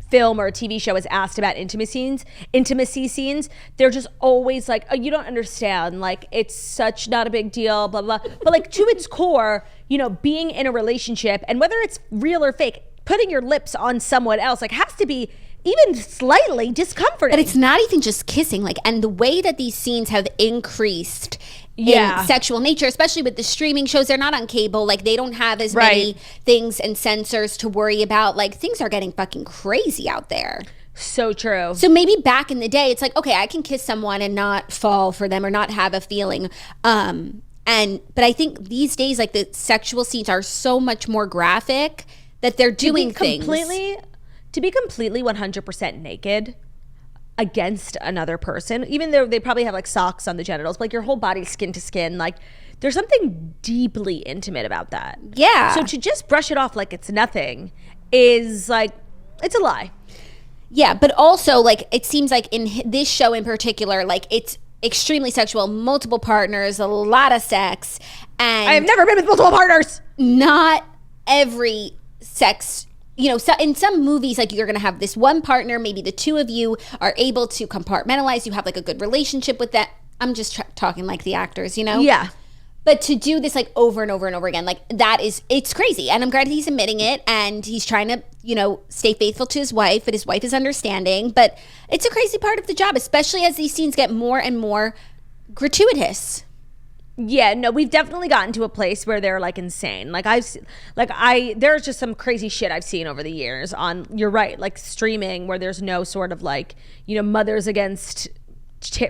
film or a TV show is asked about intimacy scenes, they're just always like, "Oh, you don't understand, like it's such not a big deal, blah blah." But like to its core, you know, being in a relationship, and whether it's real or fake, putting your lips on someone else like has to be even slightly discomforting. But it's not even just kissing, like, and the way that these scenes have increased in sexual nature, especially with the streaming shows, they're not on cable, like they don't have as many things and censors to worry about. Like things are getting fucking crazy out there. So true. So maybe back in the day, it's like, okay, I can kiss someone and not fall for them or not have a feeling. But I think these days, like the sexual scenes are so much more graphic that they're doing things. To be completely 100% naked against another person, even though they probably have like socks on the genitals, but like your whole body skin to skin, like there's something deeply intimate about that. Yeah. So to just brush it off like it's nothing is like, it's a lie. Yeah, but also like it seems like in this show in particular, like it's extremely sexual, multiple partners, a lot of sex, and I have never been with multiple partners. Not every sex, you know, so in some movies, like you're going to have this one partner, maybe the two of you are able to compartmentalize, you have like a good relationship with that. I'm just talking like the actors, you know? Yeah. But to do this like over and over and over again, like it's crazy. And I'm glad he's admitting it, and he's trying to, you know, stay faithful to his wife, but his wife is understanding. But it's a crazy part of the job, especially as these scenes get more and more gratuitous. Yeah, no, we've definitely gotten to a place where they're like insane. There's just some crazy shit I've seen over the years on, you're right, like streaming, where there's no sort of like, you know, mothers against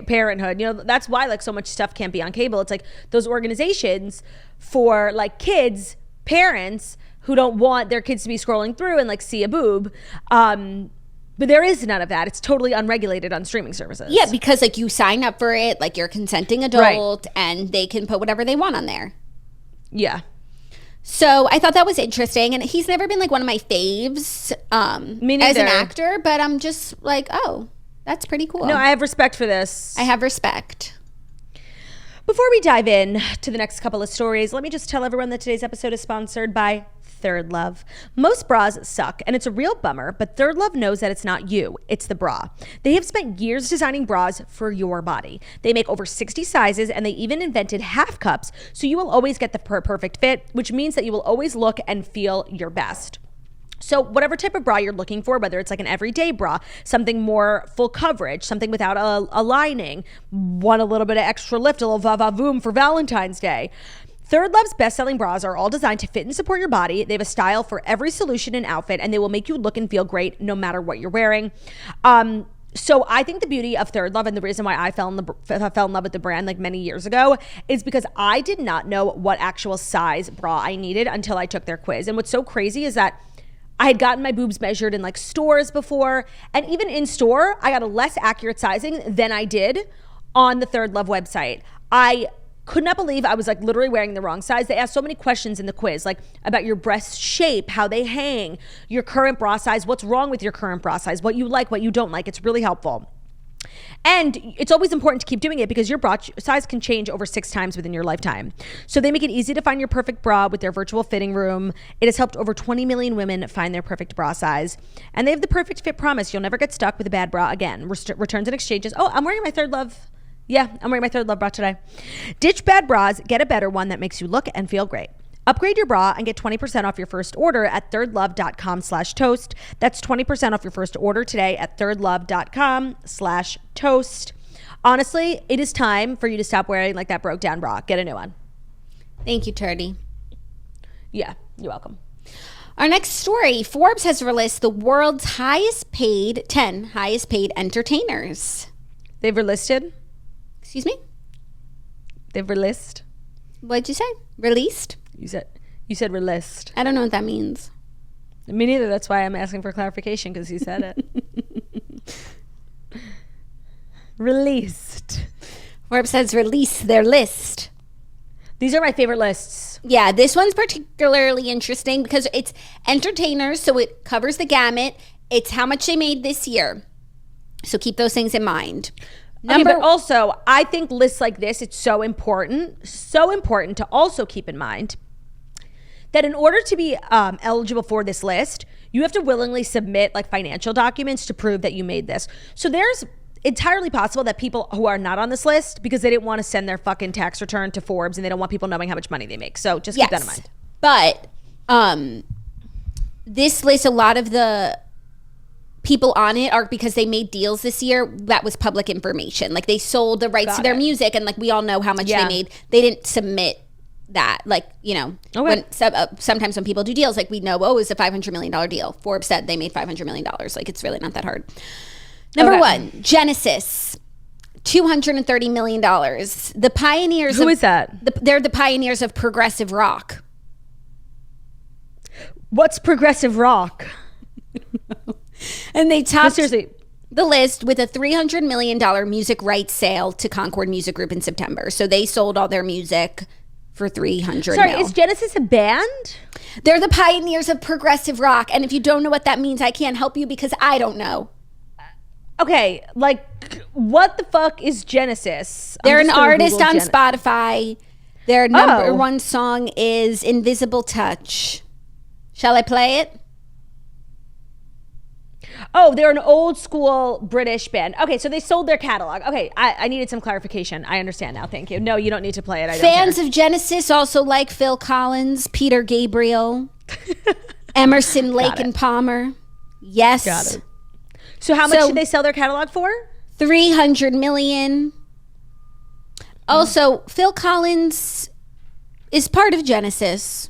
parenthood. You know, that's why like so much stuff can't be on cable. It's like those organizations for like kids, parents who don't want their kids to be scrolling through and like see a boob. But there is none of that. It's totally unregulated on streaming services. Yeah, because like you sign up for it, like you're a consenting adult, and they can put whatever they want on there. Yeah. So I thought that was interesting, and he's never been like one of my faves Me neither. as an actor, but I'm just like, oh, that's pretty cool. No, I have respect for this. I have respect. Before we dive in to the next couple of stories, let me just tell everyone that today's episode is sponsored by Third Love. Most bras suck, and it's a real bummer, but Third Love knows that it's not you, it's the bra. They have spent years designing bras for your body. They make over 60 sizes, and they even invented half cups, so you will always get the perfect fit, which means that you will always look and feel your best. So whatever type of bra you're looking for, whether it's like an everyday bra, something more full coverage, something without a lining, want a little bit of extra lift, a little va-va-voom for Valentine's Day, Third Love's best-selling bras are all designed to fit and support your body. They have a style for every solution and outfit, and they will make you look and feel great no matter what you're wearing. So I think the beauty of Third Love, and the reason why I fell in love with the brand like many years ago, is because I did not know what actual size bra I needed until I took their quiz. And what's so crazy is that I had gotten my boobs measured in like stores before, and even in store, I got a less accurate sizing than I did on the Third Love website. I could not believe I was like literally wearing the wrong size. They asked so many questions in the quiz, like about your breast shape, how they hang, your current bra size, what's wrong with your current bra size, what you like, what you don't like. It's really helpful. And it's always important to keep doing it because your bra size can change over 6 times within your lifetime. So they make it easy to find your perfect bra with their virtual fitting room. It has helped over 20 million women find their perfect bra size. And they have the perfect fit promise. You'll never get stuck with a bad bra again. Returns and exchanges. Oh, I'm wearing my Third Love. Yeah, I'm wearing my Third Love bra today. Ditch bad bras, get a better one that makes you look and feel great. Upgrade your bra and get 20% off your first order at thirdlove.com/toast. That's 20% off your first order today at thirdlove.com/toast. Honestly, it is time for you to stop wearing like that broke down bra. Get a new one. Thank you, Turdy. Yeah, you're welcome. Our next story, Forbes has released the world's 10 highest paid entertainers. They've relisted? Excuse me? They've released? What'd you say? Released? You said relist. I don't know what that means. Me neither. That's why I'm asking for clarification because you said it. Released. Forbes says release their list. These are my favorite lists. Yeah, this one's particularly interesting because it's entertainers, so it covers the gamut. It's how much they made this year. So keep those things in mind. But also, I think lists like this, it's so important to also keep in mind that in order to be eligible for this list, you have to willingly submit like financial documents to prove that you made this. So there's entirely possible that people who are not on this list because they didn't want to send their fucking tax return to Forbes and they don't want people knowing how much money they make. So just keep that in mind. But this list, a lot of the people on it are because they made deals this year that was public information. Like they sold the rights to their music and like we all know how much they made. They didn't submit that. Like, you know, when sometimes when people do deals, like we know, oh, it's a $500 million deal. Forbes said they made $500 million. Like it's really not that hard. Number one, Genesis, $230 million. The pioneers. Who is that? They're the pioneers of progressive rock. What's progressive rock? And they topped the list with a $300 million music rights sale to Concord Music Group in September. So they sold all their music for $300 million. Is Genesis a band? They're the pioneers of progressive rock. And if you don't know what that means, I can't help you because I don't know. Okay, like what the fuck is Genesis? They're an artist on Spotify. Their number one song is Invisible Touch. Shall I play it? Oh, they're an old school British band. Okay, so they sold their catalog. Okay, I needed some clarification. I understand now. Thank you. No, you don't need to play it. Fans of Genesis also like Phil Collins, Peter Gabriel, Emerson, Lake and Palmer. Yes. Got it. So how much did they sell their catalog for? $300 million. Also, Phil Collins is part of Genesis.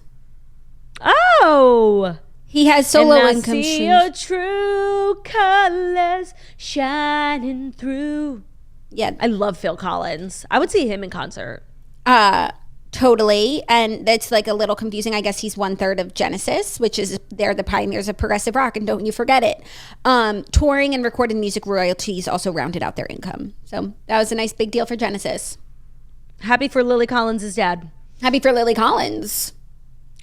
Oh. He has solo income streams. See your true colors shining through. Yeah. I love Phil Collins. I would see him in concert. Totally. And that's like a little confusing. I guess he's 1/3 of Genesis, which is they're the pioneers of progressive rock, and don't you forget it. Touring and recorded music royalties also rounded out their income. So that was a nice big deal for Genesis. Happy for Lily Collins' dad. Happy for Lily Collins.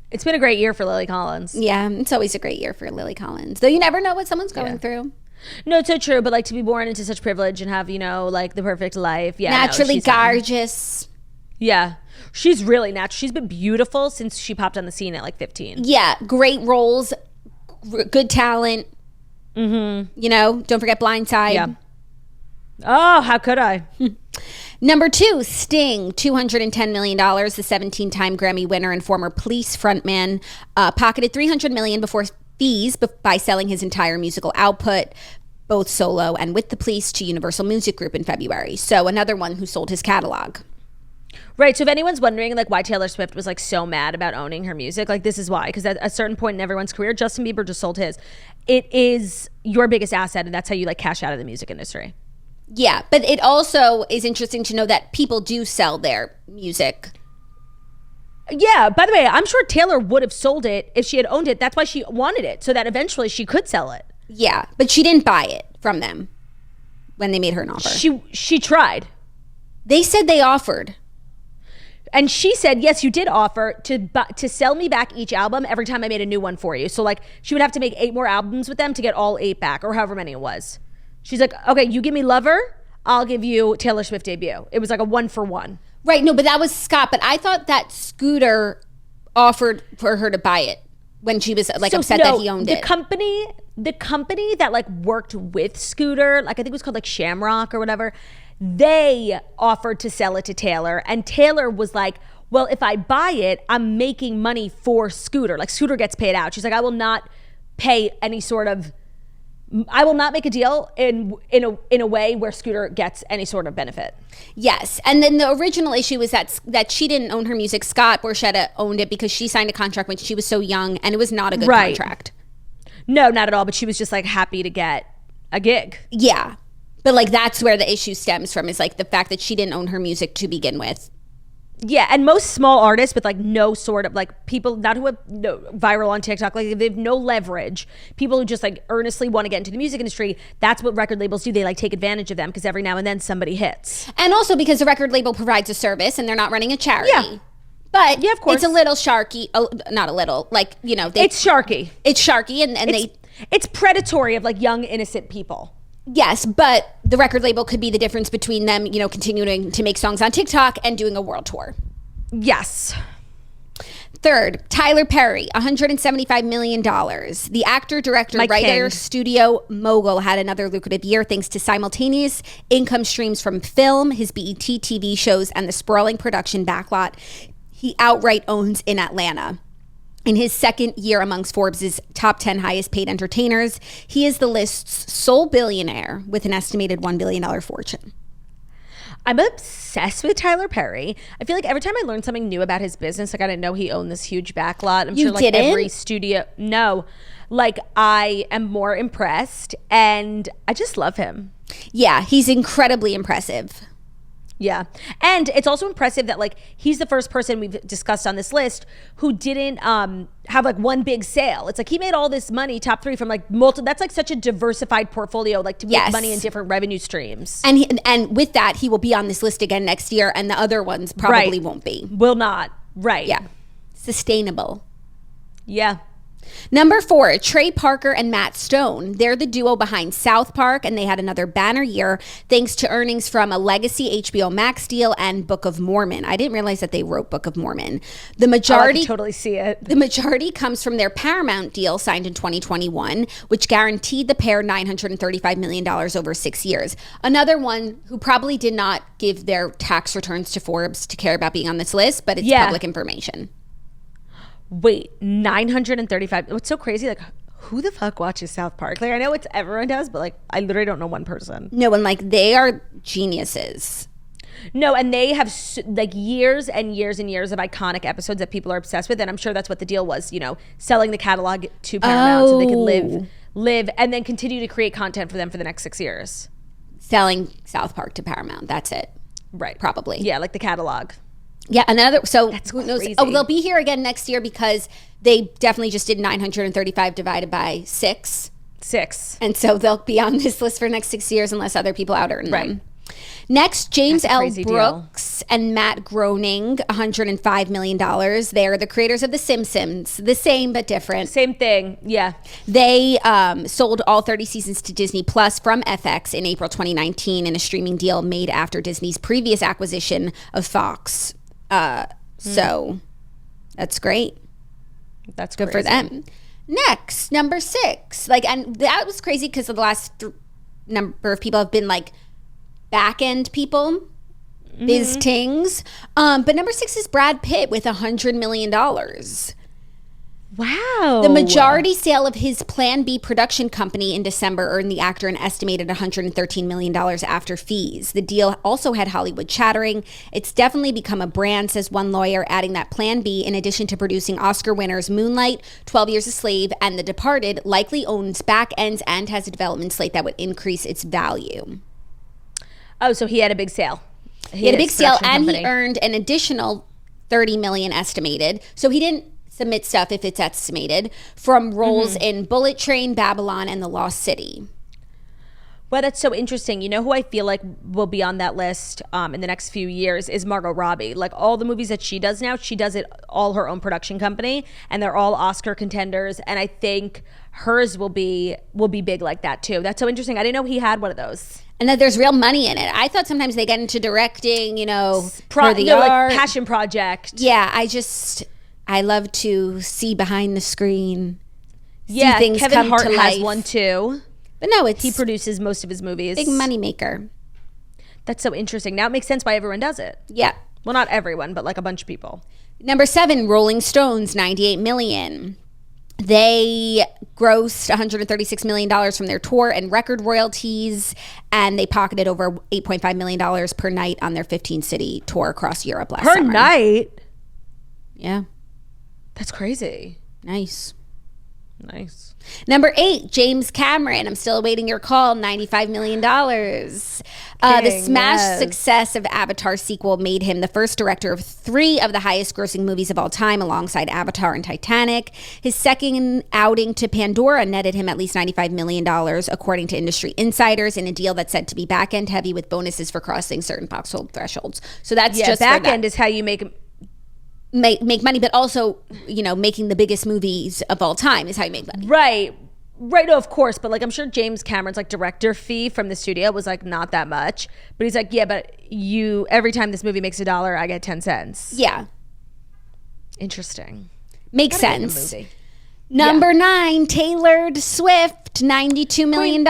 It's been a great year for Lily Collins. Yeah, it's always a great year for Lily Collins. Though you never know what someone's going through. No, it's so true. But like to be born into such privilege and have, you know, like the perfect life. Yeah, naturally gorgeous. Yeah. She's really natural. She's been beautiful since she popped on the scene at like 15. Yeah, great roles, good talent. Mm-hmm. You know, don't forget Blindside. Yeah. Oh, how could I? Number 2, Sting, $210 million. The 17-time Grammy winner and former Police frontman pocketed $300 million before fees by selling his entire musical output, both solo and with the Police, to Universal Music Group in February. So another one who sold his catalog. Right. So if anyone's wondering like why Taylor Swift was like so mad about owning her music, like this is why. Because at a certain point in everyone's career, Justin Bieber just sold his. It is your biggest asset, and that's how you like cash out of the music industry. Yeah, but it also is interesting to know that people do sell their music. Yeah, by the way, I'm sure Taylor would have sold it if she had owned it. That's why she wanted it, so that eventually she could sell it. Yeah, but she didn't buy it from them when they made her an offer. She tried. They said they offered. And she said, yes, you did offer to sell me back each album every time I made a new one for you. So like she would have to make 8 more albums with them to get all 8 back, or however many it was. She's like, okay, you give me Lover, I'll give you Taylor Swift debut. It was like a 1-for-1. Right, no, but that was Scott. But I thought that Scooter offered for her to buy it when she was like upset that he owned it. The company that like worked with Scooter, like I think it was called like Shamrock or whatever, they offered to sell it to Taylor, and Taylor was like, well, if I buy it, I'm making money for Scooter. Like Scooter gets paid out. She's like, I will not make a deal in a way where Scooter gets any sort of benefit. Yes, and then the original issue was that she didn't own her music. Scott Borchetta owned it because she signed a contract when she was so young, and it was not a good contract. No, not at all. But she was just like happy to get a gig. Yeah, but like that's where the issue stems from, is like the fact that she didn't own her music to begin with. Yeah, and most small artists with like no sort of like people not who have no viral on TikTok, like they have no leverage, people who just like earnestly want to get into the music industry, that's what record labels do. They like take advantage of them because every now and then somebody hits. And also because the record label provides a service and they're not running a charity. Yeah. But yeah, of course. It's a little sharky, not a little, like, you know. It's sharky. It's sharky and it's predatory of like young innocent people. Yes, but the record label could be the difference between them, you know, continuing to make songs on TikTok and doing a world tour. Yes. Third, Tyler Perry, $175 million. The actor, director, writer, studio mogul had another lucrative year thanks to simultaneous income streams from film, his BET TV shows, and the sprawling production backlot he outright owns in Atlanta. In his second year amongst Forbes' top 10 highest paid entertainers, he is the list's sole billionaire with an estimated $1 billion fortune. I'm obsessed with Tyler Perry. I feel like every time I learn something new about his business, like I didn't know he owned this huge backlot. I'm sure like every studio. No, like I am more impressed and I just love him. Yeah, he's incredibly impressive. Yeah. And it's also impressive that like he's the first person we've discussed on this list who didn't have like one big sale. It's like he made all this money, top 3 from like multiple. That's like such a diversified portfolio, like to make money in different revenue streams. And with that, he will be on this list again next year, and the other ones probably won't be. Will not. Right. Yeah. Sustainable. Yeah. Number 4, Trey Parker and Matt Stone. They're the duo behind South Park, and they had another banner year thanks to earnings from a legacy HBO Max deal and Book of Mormon. I didn't realize that they wrote Book of Mormon. The majority, I can totally see it. The majority comes from their Paramount deal signed in 2021, which guaranteed the pair $935 million over 6 years. Another one who probably did not give their tax returns to Forbes to care about being on this list, but it's public information. Wait, 935. What's so crazy? Like, who the fuck watches South Park? Like, I know it's everyone does, but like, I literally don't know one person. No, and like, they are geniuses. No, and they have like years and years and years of iconic episodes that people are obsessed with, and I'm sure that's what the deal was. You know, selling the catalog to Paramount so they could live, and then continue to create content for them for the next 6 years. Selling South Park to Paramount. That's it. Right. Probably. Yeah, like the catalog. Yeah, so that's who knows? Crazy. Oh, they'll be here again next year because they definitely just did 935 divided by 6. And so they'll be on this list for the next 6 years unless other people out earn them. Next, James L. Brooks and Matt Groening, $105 million. They're the creators of The Simpsons. The same but different. Same thing, yeah. They sold all 30 seasons to Disney Plus from FX in April 2019 in a streaming deal made after Disney's previous acquisition of Fox. So that's great. That's good for them. Next, number 6. And that was crazy because the last number of people have been like back end people, biz tings. But number 6 is Brad Pitt with $100 million. Wow. The majority sale of his Plan B production company in December earned the actor an estimated $113 million after fees. The deal also had Hollywood chattering. It's definitely become a brand, says one lawyer, adding that Plan B, in addition to producing Oscar winners Moonlight, 12 Years a Slave, and The Departed, likely owns back ends and has a development slate that would increase its value. Oh, so he had a big sale. He had a big sale, and he earned an additional $30 million estimated. So he didn't submit stuff if it's estimated from roles in Bullet Train, Babylon, and The Lost City. Well, that's so interesting. You know who I feel like will be on that list in the next few years is Margot Robbie. Like all the movies that she does now, she does it all her own production company, and they're all Oscar contenders. And I think hers will be big like that too. That's so interesting. I didn't know he had one of those. And that there's real money in it. I thought sometimes they get into directing, for the art. Like passion project. Yeah, I love to see behind the screen. Yeah, things Kevin come Hart to has life. one too. But no, he produces most of his movies. Big money maker. That's so interesting. Now it makes sense why everyone does it. Yeah. Well, not everyone, but like a bunch of people. Number 7, Rolling Stones, $98 million. They grossed $136 million from their tour and record royalties, and they pocketed over $8.5 million per night on their 15-city tour across Europe last summer. Per night? Yeah. That's crazy. Nice. Number 8, James Cameron. I'm still awaiting your call. $95 million. The smash success of Avatar sequel made him the first director of 3 of the highest grossing movies of all time, alongside Avatar and Titanic. His second outing to Pandora netted him at least $95 million, according to industry insiders, in a deal that's said to be back-end heavy with bonuses for crossing certain box hold thresholds. So that's just back-end is how you make money, but also, making the biggest movies of all time is how you make money. Right. No, of course. But like, I'm sure James Cameron's like director fee from the studio was like not that much. But he's like, yeah, but every time this movie makes $1, I get 10 cents. Yeah. Interesting. Makes sense. Number 9, Taylor Swift, $92 million.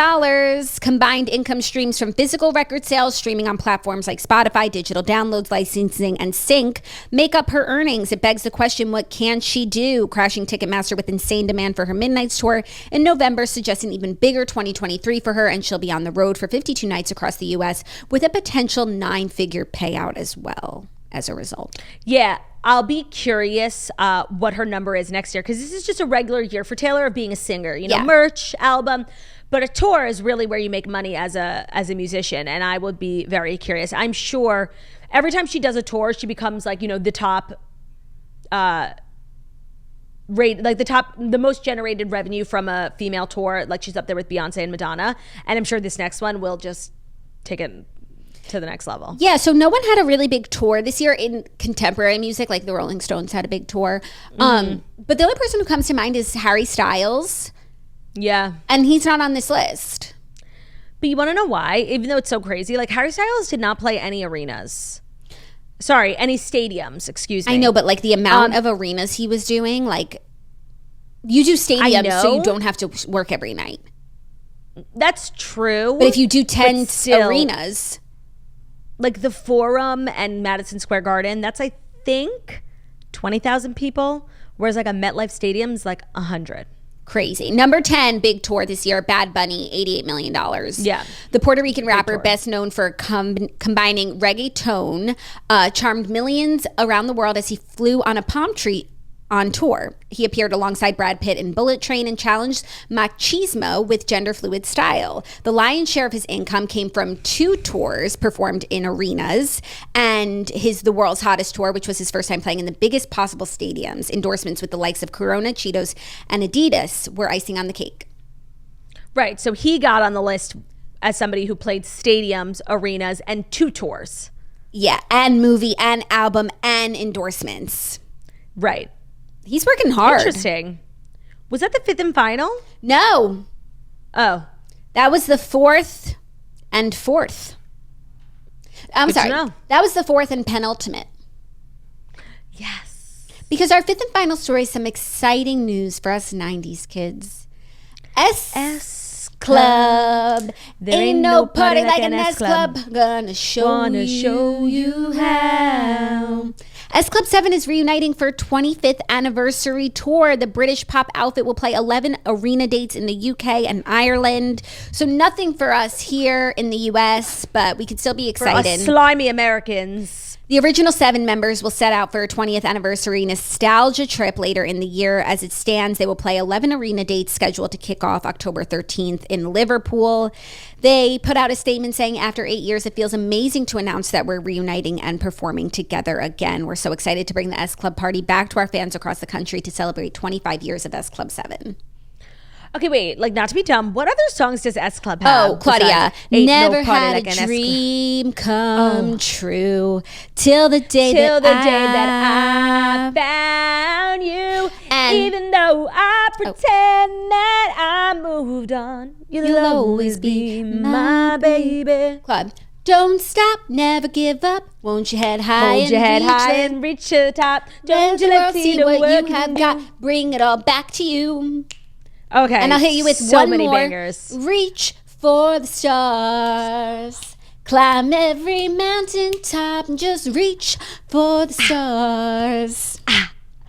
Combined income streams from physical record sales, streaming on platforms like Spotify, digital downloads, licensing, and sync make up her earnings. It begs the question, what can she do? Crashing Ticketmaster with insane demand for her Midnights tour in November suggests an even bigger 2023 for her, and she'll be on the road for 52 nights across the U.S. with a potential 9-figure payout as well as a result. Yeah. I'll be curious what her number is next year, because this is just a regular year for Taylor of being a singer, merch, album, but a tour is really where you make money as a musician, and I would be very curious. I'm sure every time she does a tour, she becomes like, the top the most generated revenue from a female tour. Like she's up there with Beyonce and Madonna, and I'm sure this next one will just take it to the next level. Yeah, so no one had a really big tour this year in contemporary music, like the Rolling Stones had a big tour. But the only person who comes to mind is Harry Styles. Yeah. And he's not on this list. But you want to know why? Even though it's so crazy, like Harry Styles did not play any arenas. Sorry, any stadiums, excuse me. I know, but like the amount of arenas he was doing, like you do stadiums so you don't have to work every night. That's true. But if you do 10 arenas, like the Forum and Madison Square Garden, that's I think 20,000 people, whereas like a MetLife Stadium's like 100. Crazy. Number 10, big tour this year, Bad Bunny, $88 million. Yeah. The Puerto Rican rapper, best known for combining reggaeton, charmed millions around the world as he flew on a palm tree on tour. He appeared alongside Brad Pitt in Bullet Train and challenged machismo with gender fluid style. The lion's share of his income came from 2 tours performed in arenas, and The World's Hottest Tour, which was his first time playing in the biggest possible stadiums. Endorsements with the likes of Corona, Cheetos, and Adidas were icing on the cake. Right, so he got on the list as somebody who played stadiums, arenas, and 2 tours. Yeah, and movie and album and endorsements. Right. He's working hard. Interesting. Was that the 5th and final? No. Oh. That was the 4th and 4th. I'm Good sorry. to know. That was the 4th and penultimate. Yes. Because our 5th and final story is some exciting news for us 90s kids. S Club. There ain't no party like an S Club. Gonna show you how. S Club 7 is reuniting for 25th anniversary tour. The British pop outfit will play 11 arena dates in the UK and Ireland. So nothing for us here in the US, but we could still be excited. For us slimy Americans. The original 7 members will set out for a 20th anniversary nostalgia trip later in the year. As it stands, they will play 11 arena dates scheduled to kick off October 13th in Liverpool. They put out a statement saying, after 8 years, it feels amazing to announce that we're reuniting and performing together again. We're so excited to bring the S Club party back to our fans across the country to celebrate 25 years of S Club 7. Okay, wait, like, not to be dumb, what other songs does S Club have? Oh, Claudia, never had a dream come true till the day that I found you. And even though I pretend that I moved on, you'll always be my baby. Club. Don't stop, never give up. Won't you head high Hold your head high and reach to the top. Don't you let see what you have got. Bring it all back to you. Okay. And I'll hit you with so one many more. Bangers. Reach for the stars. Climb every mountain top and just reach for the stars.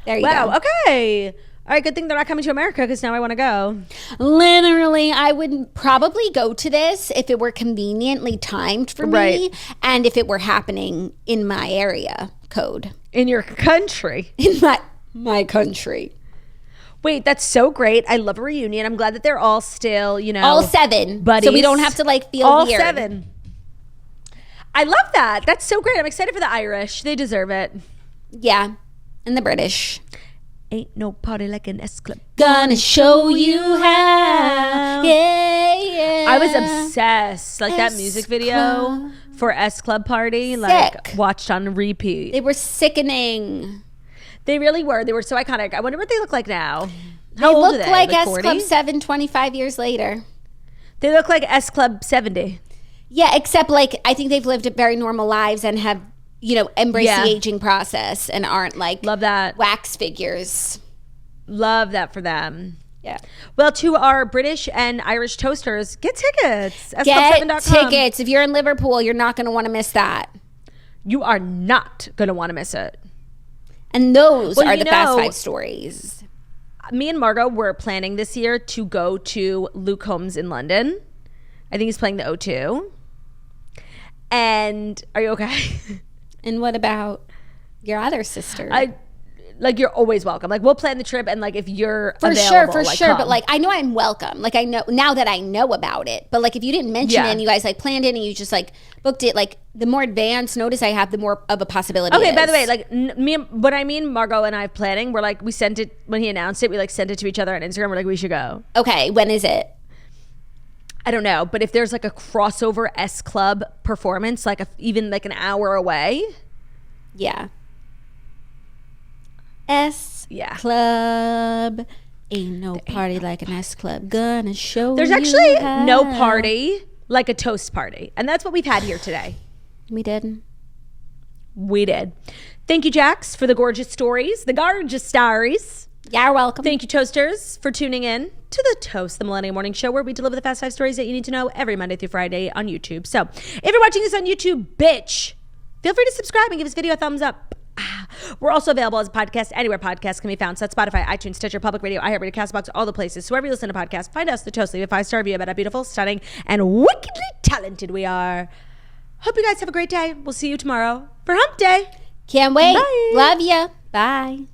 There you go. Wow, okay. All right, good thing they're not coming to America because now I want to go. Literally, I would probably go to this if it were conveniently timed for me, Right. and if it were happening in my area code. In your country. In my country. Wait, that's so great. I love a reunion. I'm glad that they're all still, you know. All 7. Buddies. So we don't have to like feel all weird. 7. I love that. That's so great. I'm excited for the Irish. They deserve it. Yeah. And the British. Ain't no party like an S Club. Gonna show you how. Yeah, yeah. I was obsessed. Like that music video Club. for S Club Party. Like Sick. watched on repeat. They were sickening. They really were. They were so iconic. I wonder what they look like now. They How old look are they? like S 40? Club 7 25 years later. They look like S Club 70. Yeah, except like I think they've lived very normal lives and have, you know, embraced Yeah. the aging process and aren't like Love that. wax figures. Love that for them. Yeah. Well, to our British and Irish toasters, get tickets. Get SClub7.com. tickets. If you're in Liverpool, you're not going to want to miss that. You are not going to want to miss it. And those Well, are you the Fast know- 5 stories. Me and Margot were planning this year to go to Luke Combs in London. I think he's playing the O2. And are you okay? And what about your other sister? You're always welcome. Like, we'll plan the trip, and like if you're For available, sure. come. But like, I know I'm welcome. Like, I know now that I know about it. But like, if you didn't mention Yeah. it and you guys like planned it and you just like booked it, like the more advanced notice I have, the more of a possibility. Okay, it by the is. way, like what I mean, Margot and I planning, we're like, we sent it when he announced it, we like sent it to each other on Instagram. We're like, we should go. Okay, when is it? I don't know, but if there's like a crossover S Club performance, like even like an hour away. Yeah. S Yeah. Club. Ain't no party like an S Club. Gonna show There's you actually how. no party like a toast party. And that's what we've had here today. We did. We did. Thank you, Jax, for the gorgeous stories, the gorgeous stories. You're welcome. Thank you, Toasters, for tuning in to the Toast, the Millennial Morning Show, where we deliver the Fast 5 stories that you need to know every Monday through Friday on YouTube. So if you're watching this on YouTube, bitch, feel free to subscribe and give this video a thumbs up. We're also available as a podcast anywhere podcasts can be found. So that's Spotify, iTunes, Stitcher, Public Radio, iHeartRadio, CastBox, all the places. So wherever you listen to podcasts, find us, The Toast, leave a 5-star review about how beautiful, stunning, and wickedly talented we are. Hope you guys have a great day. We'll see you tomorrow for Hump Day. Can't wait. Bye. Love ya. Bye.